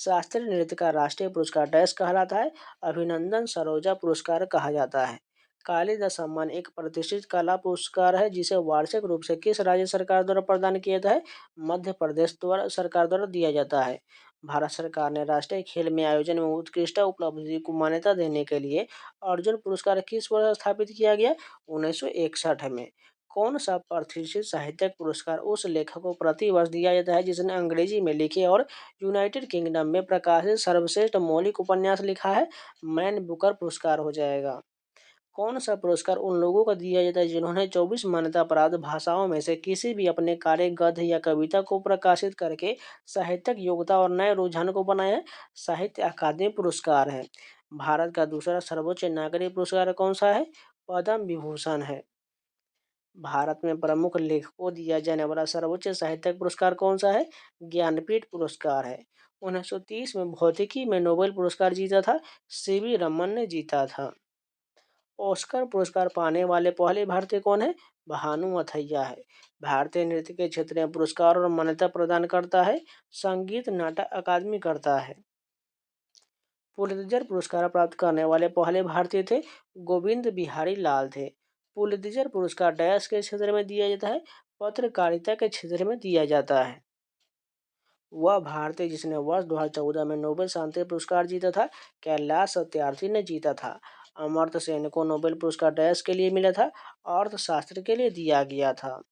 शास्त्रीय नृत्य का राष्ट्रीय पुरस्कार डैश कहलाता है? अभिनंदन सरोजा पुरस्कार कहा जाता है। कालिदास सम्मान एक प्रतिष्ठित कला पुरस्कार है जिसे वार्षिक रूप से किस राज्य सरकार द्वारा प्रदान किया जाता है? मध्य प्रदेश द्वारा सरकार द्वारा दिया जाता है। भारत सरकार ने राष्ट्रीय खेल में आयोजन में उत्कृष्ट उपलब्धि को मान्यता देने के लिए अर्जुन पुरस्कार किस वर्ष स्थापित किया गया? 1961 में। कौन सा प्रतिष्ठित साहित्यिक पुरस्कार उस लेखक को प्रति वर्ष दिया जाता है जिसने अंग्रेजी में लिखे और यूनाइटेड किंगडम में प्रकाशित सर्वश्रेष्ठ मौलिक उपन्यास लिखा है? मैन बुकर पुरस्कार हो जाएगा। कौन सा पुरस्कार उन लोगों को दिया जाता है जिन्होंने 24 मान्यता प्राप्त भाषाओं में से किसी भी अपने कार्य, गद्य या कविता को प्रकाशित करके साहित्यिक योग्यता और नए रुझान को बनाया है? साहित्य अकादमी पुरस्कार है। भारत का दूसरा सर्वोच्च नागरिक पुरस्कार कौन सा है? पद्म विभूषण है। भारत में प्रमुख लेखकों को दिया जाने वाला सर्वोच्च साहित्यिक पुरस्कार कौन सा है? ज्ञानपीठ पुरस्कार है। 1930 में भौतिकी में नोबेल पुरस्कार जीता था, सीवी रमन ने जीता था। ऑस्कर पुरस्कार पाने वाले पहले भारतीय कौन है? भानु अथैया है। भारतीय नृत्य के क्षेत्र में पुरस्कार और मान्यता प्रदान करता है, संगीत नाटक अकादमी करता है। पुलित्जर पुरस्कार प्राप्त करने वाले पहले भारतीय थे, गोविंद बिहारी लाल थे। पुलित्जर पुरस्कार डैश के क्षेत्र में दिया जाता है? पत्रकारिता के क्षेत्र में दिया जाता है। वह भारतीय जिसने वर्ष 2014 में नोबेल शांति पुरस्कार जीता था, कैलाश सत्यार्थी ने जीता था। अमर्त्य सेन को नोबेल पुरस्कार डैश के लिए मिला था? अर्थशास्त्र के लिए दिया गया था।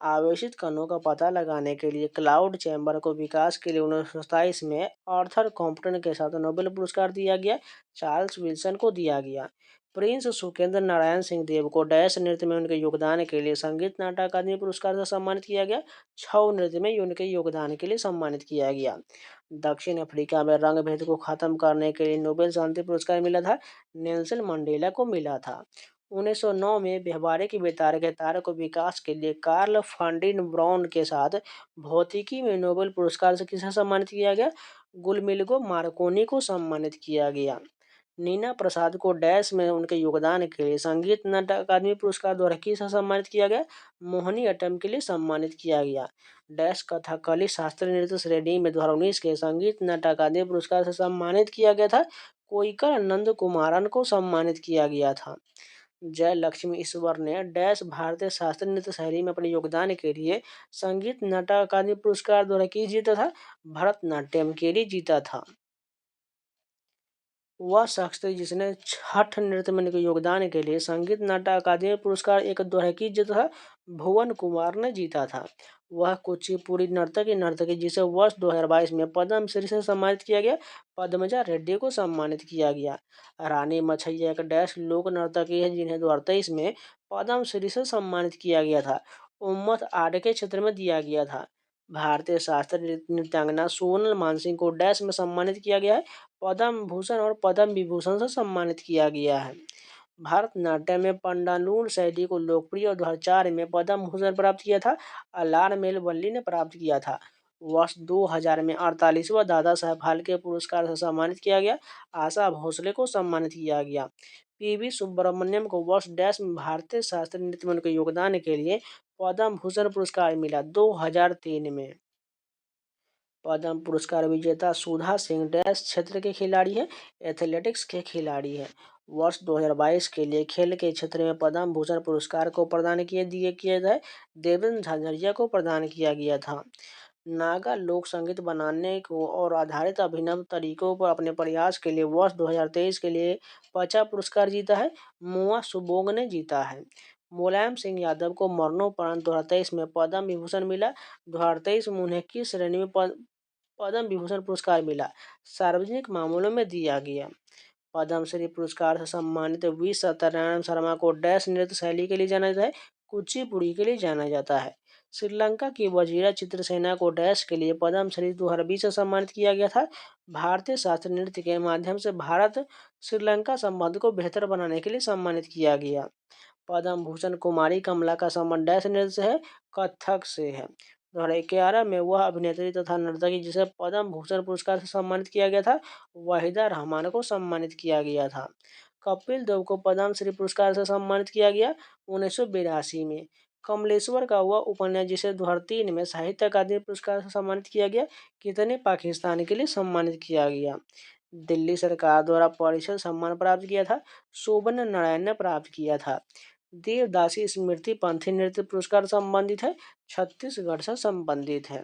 आवेशित कणों का पता लगाने के लिए क्लाउड चैम्बर को विकास के लिए 1927 में आर्थर कॉम्पटन के साथ नोबेल पुरस्कार दिया गया। चार्ल्स विल्सन को दिया गया। प्रिंस सुखेंद्र नारायण सिंह देव को डैश नृत्य में उनके योगदान के लिए संगीत नाटक अकादमी पुरस्कार से सम्मानित किया गया। छऊ नृत्य में उनके योगदान के लिए सम्मानित किया गया। दक्षिण अफ्रीका में रंग भेद को खत्म करने के लिए नोबेल शांति पुरस्कार मिला था, नेल्सन मंडेला को मिला था। 1909 में व्यवहारिक बेतार के तार को विकास के लिए कार्ल फर्डिनांड ब्राउन के साथ भौतिकी में नोबेल पुरस्कार से किसे सम्मानित किया गया? गुलमिल्गो मार्कोनी को सम्मानित किया गया। नीना प्रसाद को डैश में उनके योगदान के लिए संगीत नाटक अकादमी पुरस्कार द्वारा किसे सम्मानित किया गया? मोहिनीअट्टम के लिए सम्मानित किया गया। डैश कथकली शास्त्रीय नृत्य श्रेणी में 2019 के संगीत नाटक अकादमी पुरस्कार से सम्मानित किया गया था। कोइकर नंद कुमारन को सम्मानित किया गया था। जय लक्ष्मी ईश्वर ने डैश भारतीय शास्त्रीय नृत्य शैली में अपने योगदान के लिए संगीत नाटक अकादमी पुरस्कार द्वारा किस जीता था? भरतनाट्यम के लिए जीता था। वह शख्स थे जिसने छठ नृत्य में उनके योगदान के लिए संगीत नाटक अकादमी पुरस्कार एक द्वारा की जीता था। भुवन कुमार ने जीता था। वह कुचिपुड़ी नर्तकी जिसे वर्ष 2022 में पद्मश्री से सम्मानित किया गया। पद्मजा रेड्डी को सम्मानित किया गया। रानी मछैया एक डैश लोक नर्तकी है जिन्हें 2023 में पद्मश्री से सम्मानित किया गया था। उम्मत आर्ट के क्षेत्र में दिया गया था। भारतीय शास्त्रीय नृत्यांगना सोनल मानसिंह को डैश में सम्मानित किया गया है। पद्म भूषण और पद्म विभूषण से सम्मानित किया गया है। भारतनाट्यम में पंडालूर शैली को लोकप्रिय और 2004 में पद्म भूषण प्राप्त किया था। अलारमेल वल्ली ने प्राप्त किया था। वर्ष 2000 में 48वां दादा साहब फाल्के पुरस्कार से सम्मानित किया गया। आशा भोसले को सम्मानित किया गया। पीवी सुब्रमण्यम को वर्ष डैश में भारतीय शास्त्रीय नृत्य में उनके योगदान के लिए पद्म भूषण पुरस्कार मिला 2003 में। पद्म पुरस्कार विजेता सुधा सिंह डैश क्षेत्र के खिलाड़ी हैं? एथलेटिक्स के खिलाड़ी हैं। वर्ष 2022 के लिए खेल के क्षेत्र में पद्म भूषण पुरस्कार को प्रदान किया गया। देवेंद्र झाझड़िया को प्रदान किया गया था। नागा लोक संगीत बनाने को और आधारित अभिनव तरीकों पर अपने प्रयास के लिए वर्ष 2023 के लिए पचा पुरस्कार जीता है। मुआ सुबोंग ने जीता है। मुलायम सिंह यादव को मरणोपरांत 2023 में पद्म विभूषण मिला। 2023 में उन्हें किस श्रेणी में पद्म विभूषण पुरस्कार मिला? सार्वजनिक मामलों में दिया गया। पद्मश्री पुरस्कार से सम्मानित वी सत्यनारायण शर्मा को डैश नृत्य शैली के लिए जाना जाता है? कुचिपुड़ी के लिए जाना जाता है। श्रीलंका की वजीरा चित्रसेना को डैश के लिए पद्मश्री 2020 से सम्मानित किया गया था। भारतीय शास्त्रीय नृत्य के माध्यम से भारत श्रीलंका संबंध को बेहतर बनाने के लिए सम्मानित किया गया। पद्म भूषण कुमारी कमला का संबंध डैश नृत्य से है? कथक से है। 2011 में वह अभिनेत्री तथा नर्तकी जिसे पद्म भूषण पुरस्कार से सम्मानित किया गया था, वाहिदा रहमान को सम्मानित किया गया था। कपिल देव को पद्मश्री पुरस्कार से सम्मानित किया गया 1982 में। कमलेश्वर का वह उपन्यास जिसे 2003 में साहित्य अकादमी पुरस्कार से सम्मानित किया गया, कितने पाकिस्तान के लिए सम्मानित किया गया? दिल्ली सरकार द्वारा परिषद सम्मान प्राप्त किया था, शोभन नारायण ने प्राप्त किया था। देवदासी स्मृति पंथी नृत्य पुरस्कार संबंधित है, छत्तीसगढ़ से संबंधित है।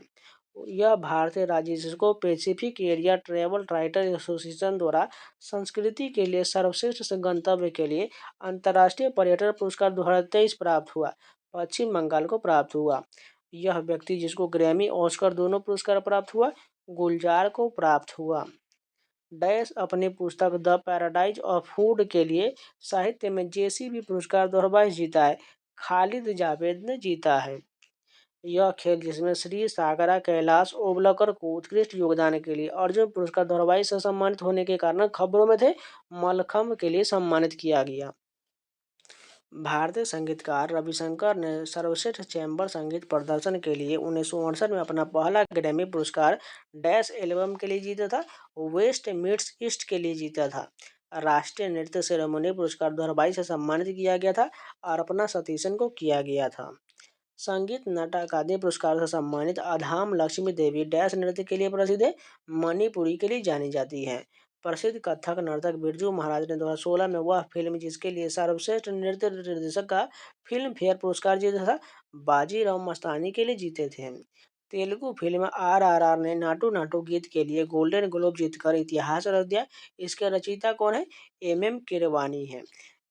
यह भारतीय राज्य जिसको Pacific area travel writer association द्वारा संस्कृति के लिए सर्वश्रेष्ठ गंतव्य के लिए अंतर्राष्ट्रीय पर्यटन पुरस्कार 2023 प्राप्त हुआ, पश्चिम बंगाल को प्राप्त हुआ। यह व्यक्ति जिसको ग्रैमी ऑस्कर दोनों पुरस्कार प्राप्त हुआ, गुलजार को प्राप्त हुआ। डैश अपनी पुस्तक द पैराडाइज ऑफ फूड के लिए साहित्य में जेसीबी पुरस्कार 2022 जीता है। खालिद जावेद ने जीता है। यह खेल जिसमें श्री सागरा कैलाश ओवलकर को उत्कृष्ट योगदान के लिए अर्जुन पुरस्कार 2022 से सम्मानित होने के कारण खबरों में थे। मलखम्ब के लिए सम्मानित किया गया। भारतीय संगीतकार रविशंकर ने सर्वश्रेष्ठ चैम्बर संगीत प्रदर्शन के लिए 1968 में अपना पहला ग्रैमी पुरस्कार डैश एल्बम के लिए जीता था। वेस्ट मीट्स ईस्ट के लिए जीता था। राष्ट्रीय नृत्य सेरेमनी पुरस्कार 2022 से सम्मानित किया गया था। अर्पणा सतीशन को किया गया था। संगीत नाटक अकादमी पुरस्कार से सम्मानित अधाम लक्ष्मी देवी डैश नृत्य के लिए प्रसिद्ध है। मणिपुरी के लिए जानी जाती है। प्रसिद्ध कथक नर्तक बिरजू महाराज ने 2016 में वह फिल्म जिसके लिए सर्वश्रेष्ठ नृत्य निर्देशक का फिल्म फेयर पुरस्कार जीता था, बाजीराव मस्तानी के लिए जीते थे। तेलुगु फिल्म RRR ने नाटू नाटू गीत के लिए गोल्डन ग्लोब जीतकर इतिहास रच दिया। इसके रचयिता कौन है? MM कीरवानी है।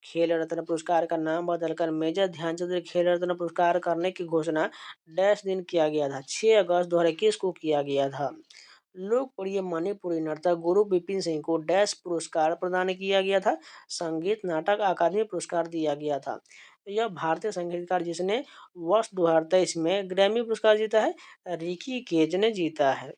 खेल रत्न पुरस्कार का नाम बदलकर मेजर ध्यानचंद खेल रत्न पुरस्कार करने की घोषणा डैश दिन किया गया था। 6 अगस्त 2021 को किया गया था। लोकप्रिय मणिपुरी नर्तक गुरु बिपिन सिंह को डैश पुरस्कार प्रदान किया गया था। संगीत नाटक अकादमी पुरस्कार दिया गया था। यह भारतीय संगीतकार जिसने वर्ष 2023 में ग्रैमी पुरस्कार जीता है, रिकी केज ने जीता है।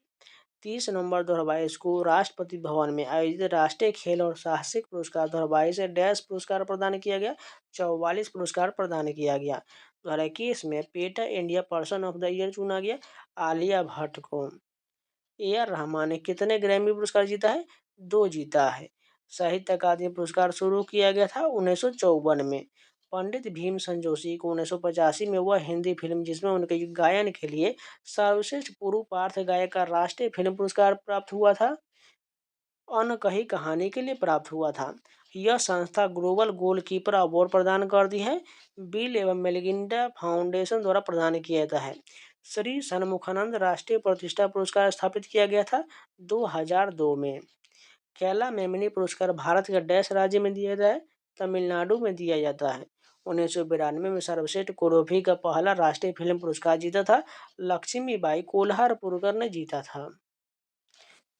30 नवंबर 2022 को राष्ट्रपति भवन में आयोजित राष्ट्रीय खेल और साहसिक पुरस्कार 2022 से डैश पुरस्कार प्रदान किया गया। 44 पुरस्कार प्रदान किया गया। 2021 में PETA India person of the year चुना गया आलिया भट्ट को। AR रहमान ने कितने ग्रैमी पुरस्कार जीता है? 2 जीता है। साहित्य अकादमी पुरस्कार शुरू किया गया था 1954 में। पंडित भीमसेन जोशी को 1985 में वह हिंदी फिल्म जिसमें उनके गायन के लिए सर्वश्रेष्ठ पूर्व पार्श्व गायक का राष्ट्रीय फिल्म पुरस्कार प्राप्त हुआ था, अनकही कहानी के लिए प्राप्त हुआ था। यह संस्था ग्लोबल गोलकीपर अवार्ड प्रदान करती है। बिल एवं मेलिंडा फाउंडेशन द्वारा प्रदान किया जाता है। श्री सन्मुखानंद राष्ट्रीय प्रतिष्ठा पुरस्कार स्थापित किया गया था 2002 में। कैला मेमनी पुरस्कार भारत के डैश राज्य में दिया जाता है? तमिलनाडु में दिया जाता है। 1992 में सर्वश्रेष्ठ कोरियोग्राफी का पहला राष्ट्रीय फिल्म पुरस्कार जीता था, लक्ष्मीबाई कोल्हारपुरकर ने जीता था।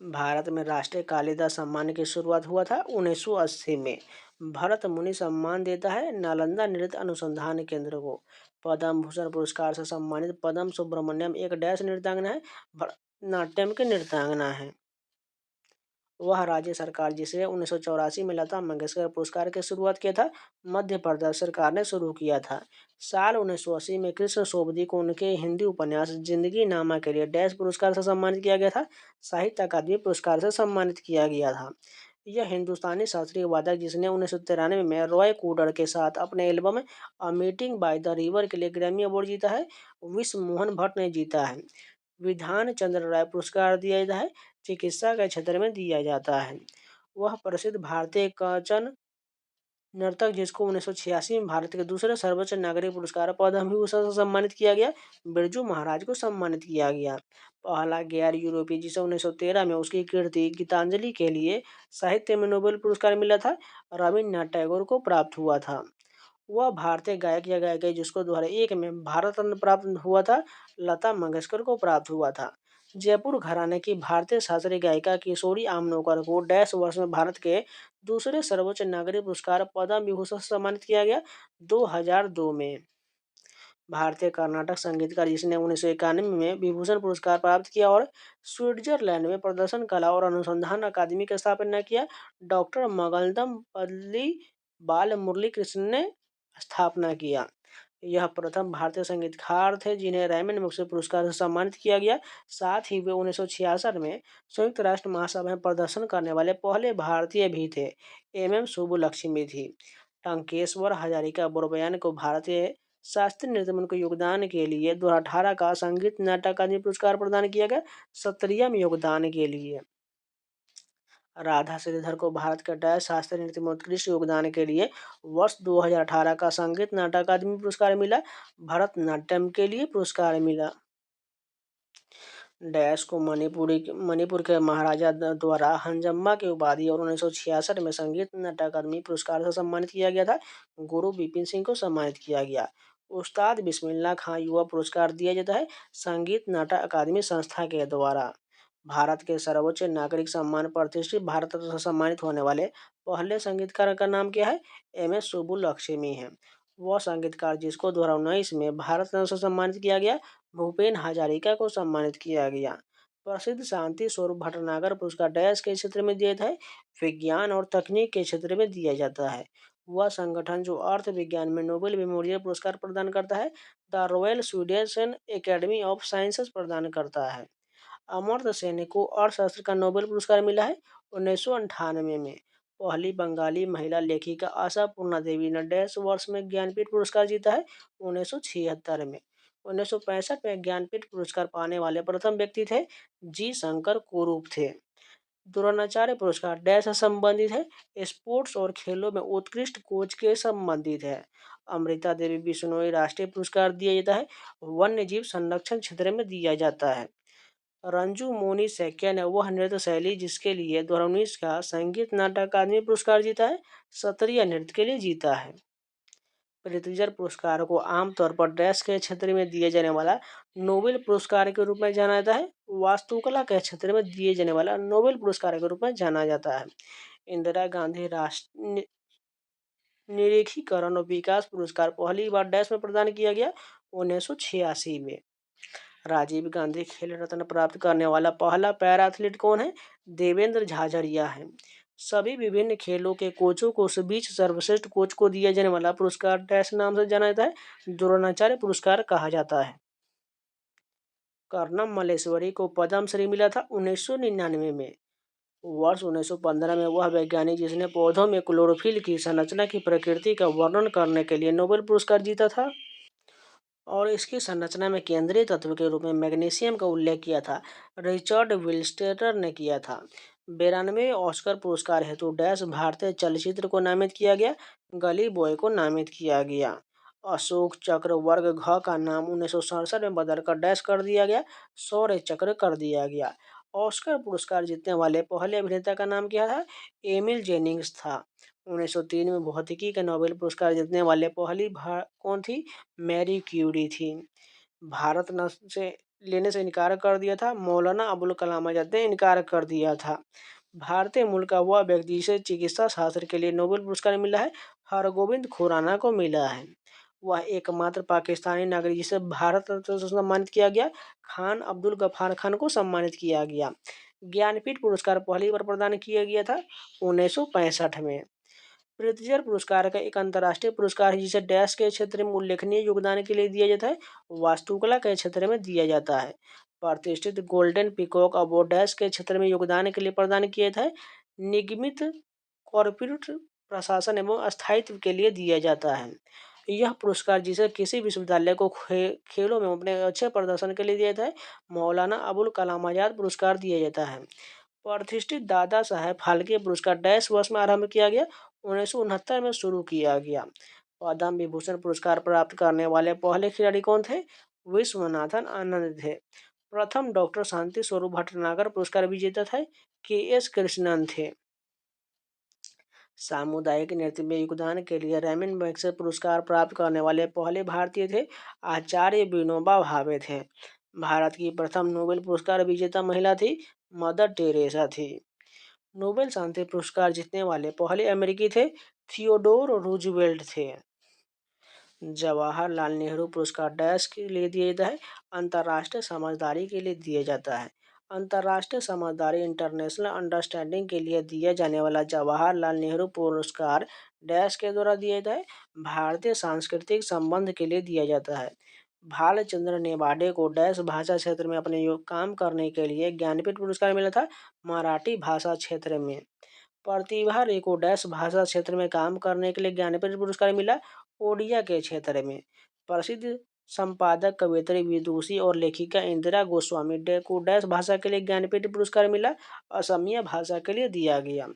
भारत में राष्ट्रीय कालिदास सम्मान की शुरुआत हुआ था 1980 में। भरत मुनि सम्मान देता है नालंदा नृत्य अनुसंधान केंद्र को। पद्म भूषण पुरस्कार से सम्मानित पद्म सुब्रमण्यम एक डैश नृत्यांगना है, भरतनाट्यम की नृत्यांगना है। वह राज्य सरकार जिसे 1984 में लता मंगेशकर पुरस्कार की शुरुआत किया था, मध्य प्रदेश सरकार ने शुरू किया था। साल 1980 में कृष्ण सोबती को उनके हिंदी उपन्यास जिंदगी नामा के लिए डैश पुरस्कार से सम्मानित किया गया था। साहित्य अकादमी पुरस्कार से सम्मानित किया गया था। यह हिंदुस्तानी शास्त्रीय वादक जिसने 1993 में रॉय कूडर के साथ अपने album a meeting by the river के लिए ग्रैमी अवार्ड जीता है, विश्व मोहन भट्ट ने जीता है। विधान चंद्र राय पुरस्कार दिया जाता है, चिकित्सा के क्षेत्र में दिया जाता है। वह प्रसिद्ध भारतीय कंचन नर्तक जिसको 1986 में भारत के दूसरे सर्वोच्च नागरिक पुरस्कार पद्म विभूषण से सम्मानित किया गया, बिरजू महाराज को सम्मानित किया गया। पहला गैर यूरोपीय जिसे 1913 में उसकी कृति गीतांजलि के लिए साहित्य में नोबेल पुरस्कार मिला था, रविन्द्रनाथ टैगोर को प्राप्त हुआ था। वह भारतीय गायक या गायिका जिसको 2001 में भारत रत्न प्राप्त हुआ था, लता मंगेशकर को प्राप्त हुआ था। जयपुर घराने की भारतीय शास्त्रीय गायिका किशोरी आमनोकर को डैश वर्ष में भारत के दूसरे सर्वोच्च नागरिक पुरस्कार पद्म विभूषण से सम्मानित किया गया 2002 में। भारतीय कर्नाटक संगीतकार जिसने 1991 में विभूषण पुरस्कार प्राप्त किया और स्विट्जरलैंड में प्रदर्शन कला और अनुसंधान अकादमी की स्थापना किया, डॉक्टर मगलदम पल्ली बाल मुरली कृष्ण ने स्थापना किया। यह प्रथम भारतीय संगीतकार थे जिन्हें रैमन मैग्सेसे पुरस्कार से सम्मानित किया गया। साथ ही वे 1966 में संयुक्त राष्ट्र महासभा में प्रदर्शन करने वाले पहले भारतीय भी थे। सुब्बुलक्ष्मी थी। टंकेश्वर हजारिका बोरबयान को भारतीय शास्त्रीय नृत्य में उनके योगदान के लिए 2018 का संगीत नाटक अकादमी पुरस्कार प्रदान किया गया, सत्रियम योगदान के लिए। राधा श्रीधर को भारत के डैश शास्त्रीय नृत्य में उत्कृष्ट योगदान के लिए वर्ष 2018 का संगीत नाटक अकादमी पुरस्कार मिला, भरतनाट्यम के लिए पुरस्कार मिला। डैश को मणिपुर के महाराजा द्वारा हंजम्मा की उपाधि और 1966 में संगीत नाटक अकादमी पुरस्कार से सम्मानित किया गया था। गुरु बिपिन सिंह को सम्मानित किया गया। उस्ताद बिस्मिल्लाह खां युवा पुरस्कार दिया जाता है संगीत नाटक अकादमी संस्था के द्वारा। भारत के सर्वोच्च नागरिक सम्मान प्रतिष्ठित भारत रत्न से सम्मानित होने वाले पहले संगीतकार का नाम क्या है? एम एस सुब्बुलक्ष्मी है। वह संगीतकार जिसको 2019 में भारत रत्न से सम्मानित किया गया। भूपेन हजारिका को सम्मानित किया गया। प्रसिद्ध शांति स्वरूप भटनागर पुरस्कार डैश के क्षेत्र में दिया जाता है। विज्ञान और तकनीक के क्षेत्र में दिया जाता है। वह संगठन जो अर्थ विज्ञान में नोबेल मेमोरियल पुरस्कार प्रदान करता है the royal Swedish academy of sciences प्रदान करता है। अमर्त्य सेन को अर्थशास्त्र का नोबेल पुरस्कार मिला है 1998 में। पहली बंगाली महिला लेखिका आशा पूर्णा देवी ने डैश वर्ष में ज्ञानपीठ पुरस्कार जीता है 1976 में। 1965 में ज्ञानपीठ पुरस्कार पाने वाले प्रथम व्यक्ति थे जी शंकर कुरूप थे। द्रोणाचार्य पुरस्कार डैश से संबंधित है। स्पोर्ट्स और खेलों में उत्कृष्ट कोच के संबंधित है। अमृता देवी बिश्नोई राष्ट्रीय पुरस्कार दिया जाता है। वन्य जीव संरक्षण क्षेत्र में दिया जाता है। रंजू मोनी सैकिया ने वह नृत्य शैली जिसके लिए 2019 का संगीत नाटक अकादमी पुरस्कार जीता है। सत्रीय नृत्य के लिए जीता है। प्रित्जर पुरस्कार को आमतौर पर डैश के क्षेत्र में दिए जाने वाला नोबेल पुरस्कार के रूप में जाना जाता है। वास्तुकला के क्षेत्र में दिए जाने वाला नोबेल पुरस्कार के रूप में जाना जाता है। इंदिरा गांधी राष्ट्रीय निरीक्षीकरण और विकास पुरस्कार पहली बार डैश में प्रदान किया गया 1986 में। राजीव गांधी खेल रत्न प्राप्त करने वाला पहला पैरा एथलीट कौन है? देवेंद्र झाझड़िया है। सभी विभिन्न खेलों के कोचों को उस बीच सर्वश्रेष्ठ कोच को दिया जाने वाला पुरस्कार डैश नाम से जाना जाता है। द्रोणाचार्य पुरस्कार कहा जाता है। कर्णम मल्लेश्वरी को पद्मश्री मिला था 1999 में। वर्ष 1915 में वह वैज्ञानिक जिसने पौधों में क्लोरोफिल की संरचना की प्रकृति का वर्णन करने के लिए नोबेल पुरस्कार जीता था और इसकी संरचना में केंद्रीय तत्व के रूप में मैग्नीशियम का उल्लेख किया था। रिचर्ड विल्स्टेटर ने किया था। 92 ऑस्कर पुरस्कार हेतु डैश भारतीय चलचित्र को नामित किया गया। गली बॉय को नामित किया गया। अशोक चक्र वर्ग घ का नाम 1967 में बदलकर डैश कर दिया गया। शौर्य चक्र कर दिया गया। ऑस्कर पुरस्कार जीतने वाले पहले अभिनेता का नाम क्या था? एमिल जेनिंग्स था। 1903 में भौतिकी का नोबेल पुरस्कार जीतने वाले पहली कौन थी? मैरी क्यूरी थी। भारत रत्न से लेने से इनकार कर दिया था। मौलाना अबुल कलाम आजाद ने इनकार कर दिया था। भारतीय मूल का वह व्यक्ति जिसे चिकित्सा शास्त्र के लिए नोबेल पुरस्कार मिला है हरगोविंद खुराना को मिला है। वह एकमात्र पाकिस्तानी नागरिक जिसे भारत रत्न से सम्मानित किया गया। खान अब्दुल गफ्फार खान को सम्मानित किया गया। ज्ञानपीठ पुरस्कार पहली बार प्रदान किया गया था 1965 में। प्रित्जर पुरस्कार का एक अंतर्राष्ट्रीय पुरस्कार है जिसे डैश के क्षेत्र में उल्लेखनीय योगदान के लिए दिया जाता है। वास्तुकला के क्षेत्र में दिया जाता है। प्रतिष्ठित गोल्डन पीकॉक अवार्ड डैश के क्षेत्र में योगदान के लिए प्रदान किया था। निगमित कॉर्पोरेट प्रशासन एवं स्थायित्व के लिए दिया जाता है। यह पुरस्कार जिसे किसी विश्वविद्यालय को खेलों में अपने अच्छे प्रदर्शन के लिए दिया जाता है मौलाना अबुल कलाम आजाद पुरस्कार दिया जाता है। प्रतिष्ठित दादा साहेब फाल्के पुरस्कार डैश वर्ष में आरंभ किया गया 1969 में शुरू किया गया। पद्म विभूषण पुरस्कार प्राप्त करने वाले पहले खिलाड़ी कौन थे? विश्वनाथन आनंद थे। प्रथम डॉक्टर शांति स्वरूप भटनागर पुरस्कार विजेता थे के एस कृष्णन थे। सामुदायिक नृत्य में योगदान के लिए रैमन मैग्सेसे पुरस्कार प्राप्त करने वाले पहले भारतीय थे आचार्य विनोबा भावे थे। भारत की प्रथम नोबेल पुरस्कार विजेता महिला थी मदर टेरेसा थी। नोबेल शांति पुरस्कार जीतने वाले पहले अमेरिकी थे थियोडोर रूजवेल्ट थे। जवाहरलाल नेहरू पुरस्कार डैश के लिए दिया जाता है अंतर्राष्ट्रीय समझदारी के लिए दिया जाता है। अंतर्राष्ट्रीय समझदारी इंटरनेशनल अंडरस्टैंडिंग के लिए दिया जाने वाला जवाहरलाल नेहरू पुरस्कार डैश के द्वारा दिया जाता है भारतीय सांस्कृतिक संबंध के लिए दिया जाता है। भालचंद्र नेवाडे को डैश भाषा क्षेत्र में अपने काम करने के लिए ज्ञानपीठ पुरस्कार मिला था मराठी भाषा क्षेत्र में। प्रतिभा रे को डैश भाषा क्षेत्र में काम करने के लिए ज्ञानपीठ पुरस्कार मिला ओडिया के क्षेत्र में। प्रसिद्ध संपादक कवियत्री विदुषी और लेखिका इंदिरा गोस्वामी डे को डैश भाषा के लिए ज्ञानपीठ पुरस्कार मिला असमिया भाषा के लिए दिया गया।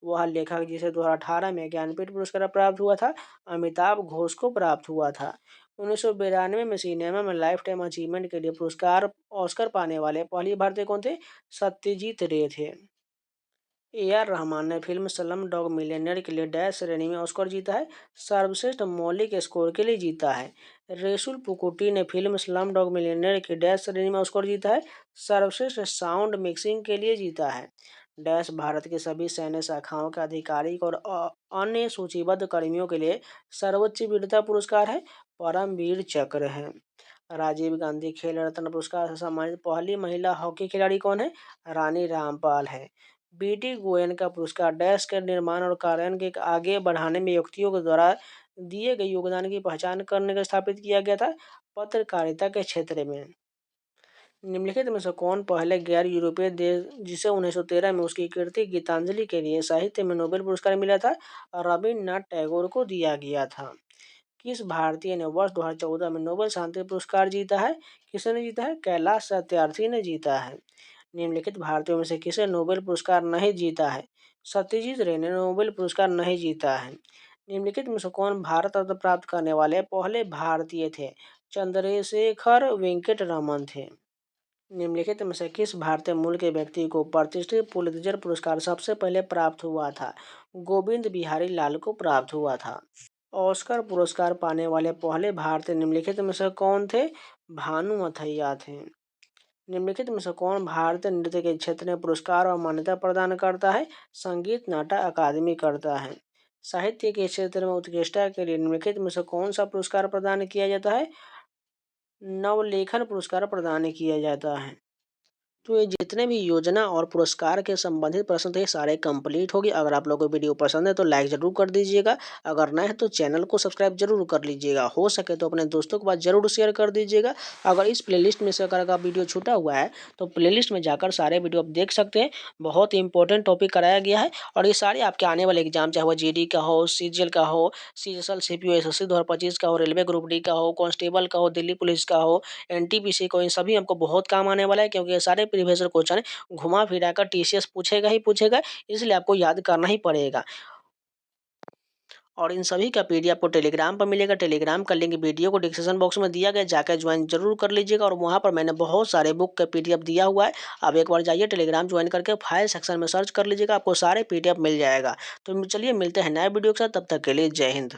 वह लेखक जिसे 2018 में ज्ञानपीठ पुरस्कार प्राप्त हुआ था अमिताभ घोष को प्राप्त हुआ था। 1992 में सिनेमा में लाइफ टाइम अचीवमेंट के लिए पुरस्कार ऑस्कर पाने वाले पहली भारतीय कौन थे? सत्यजीत रे थे। AR रहमान ने फिल्म स्लम डॉग मिलियनेयर के लिए डैश श्रेणी में ऑस्कर जीता है। सर्वश्रेष्ठ मौलिक स्कोर के लिए जीता है। रेसुल पुकुटी ने फिल्म स्लम डॉग मिलियनेयर की डैश श्रेणी में ऑस्कर जीता है। सर्वश्रेष्ठ साउंड मिक्सिंग के लिए जीता है। डैश भारत के सभी सैन्य शाखाओं के आधिकारिक और अन्य सूचीबद्ध कर्मियों के लिए सर्वोच्च वीरता पुरस्कार है। परमवीर चक्र है। राजीव गांधी खेल रत्न पुरस्कार से सम्मानित पहली महिला हॉकी खिलाड़ी कौन है? रानी रामपाल है। बीटी गोयन का पुरस्कार डैश के निर्माण और कार्यान्वयन के आगे बढ़ाने में व्यक्तियों के द्वारा दिए गए योगदान की पहचान करने का स्थापित किया गया था। पत्रकारिता के क्षेत्र में निम्नलिखित में से कौन पहले गैर यूरोपीय देश जिसे 1913 में उसकी कीर्ति गीतांजलि के लिए साहित्य में नोबेल पुरस्कार मिला था? रविन्द्रनाथ टैगोर को दिया गया था। किस भारतीय ने वर्ष 2014 में नोबेल शांति पुरस्कार जीता है? किसने जीता है? कैलाश सत्यार्थी ने जीता है। निम्नलिखित भारतीयों में से किसे नोबेल पुरस्कार नहीं जीता है? सत्यजीत रे ने नोबेल पुरस्कार नहीं जीता है। निम्नलिखित में से कौन भारत रत्न प्राप्त करने वाले पहले भारतीय थे? चंद्रशेखर वेंकट रमन थे। निम्नलिखित में से किस भारतीय मूल के व्यक्ति को प्रतिष्ठित पुलित्जर पुरस्कार सबसे पहले प्राप्त हुआ था? गोविंद बिहारी लाल को प्राप्त हुआ था। ऑस्कर पुरस्कार पाने वाले पहले भारतीय निम्नलिखित में से कौन थे? भानुमथैया थे। निम्नलिखित में से कौन भारतीय नृत्य के क्षेत्र में पुरस्कार और मान्यता प्रदान करता है? संगीत नाटक अकादमी करता है। साहित्य के क्षेत्र में उत्कृष्टता के लिए निम्नलिखित में से कौन सा पुरस्कार प्रदान किया जाता है? नवलेखन पुरस्कार प्रदान किया जाता है। तो ये जितने भी योजना और पुरस्कार के संबंधित प्रश्न थे सारे कंप्लीट हो गए। अगर आप लोगों को वीडियो पसंद है तो लाइक जरूर कर दीजिएगा। अगर नए हैं तो चैनल को सब्सक्राइब जरूर कर लीजिएगा। हो सके तो अपने दोस्तों के पास जरूर शेयर कर दीजिएगा। अगर इस प्लेलिस्ट में से अगर का वीडियो छूटा हुआ है तो प्लेलिस्ट में जाकर सारे वीडियो आप देख सकते हैं। बहुत इंपॉर्टेंट टॉपिक कराया गया है और ये सारे आपके आने वाले एग्जाम चाहे वो GD का हो, CGL का हो, CGL CPO SSC 2025 का हो, रेलवे ग्रुप D का हो, कांस्टेबल का हो, दिल्ली पुलिस का हो, NTPC को, इन सभी हमको बहुत काम आने वाला है क्योंकि ये सारे प्रीवियस क्वेश्चन घुमा फिरा कर TCS पूछेगा ही पूछेगा, इसलिए आपको याद करना ही पड़ेगा। और इन सभी का PDF आपको टेलीग्राम पर मिलेगा। टेलीग्राम का लिंक वीडियो को डिस्क्रिप्शन बॉक्स में दिया गया, जाकर ज्वाइन जरूर कर लीजिएगा। और वहां पर मैंने बहुत सारे बुक का PDF दिया हुआ है। आप एक बार जाइए टेलीग्राम ज्वाइन करके फाइल सेक्शन में सर्च कर लीजिएगा, आपको सारे PDF मिल जाएगा। तो चलिए मिलते हैं नए वीडियो के साथ, तब तक के लिए जय हिंद।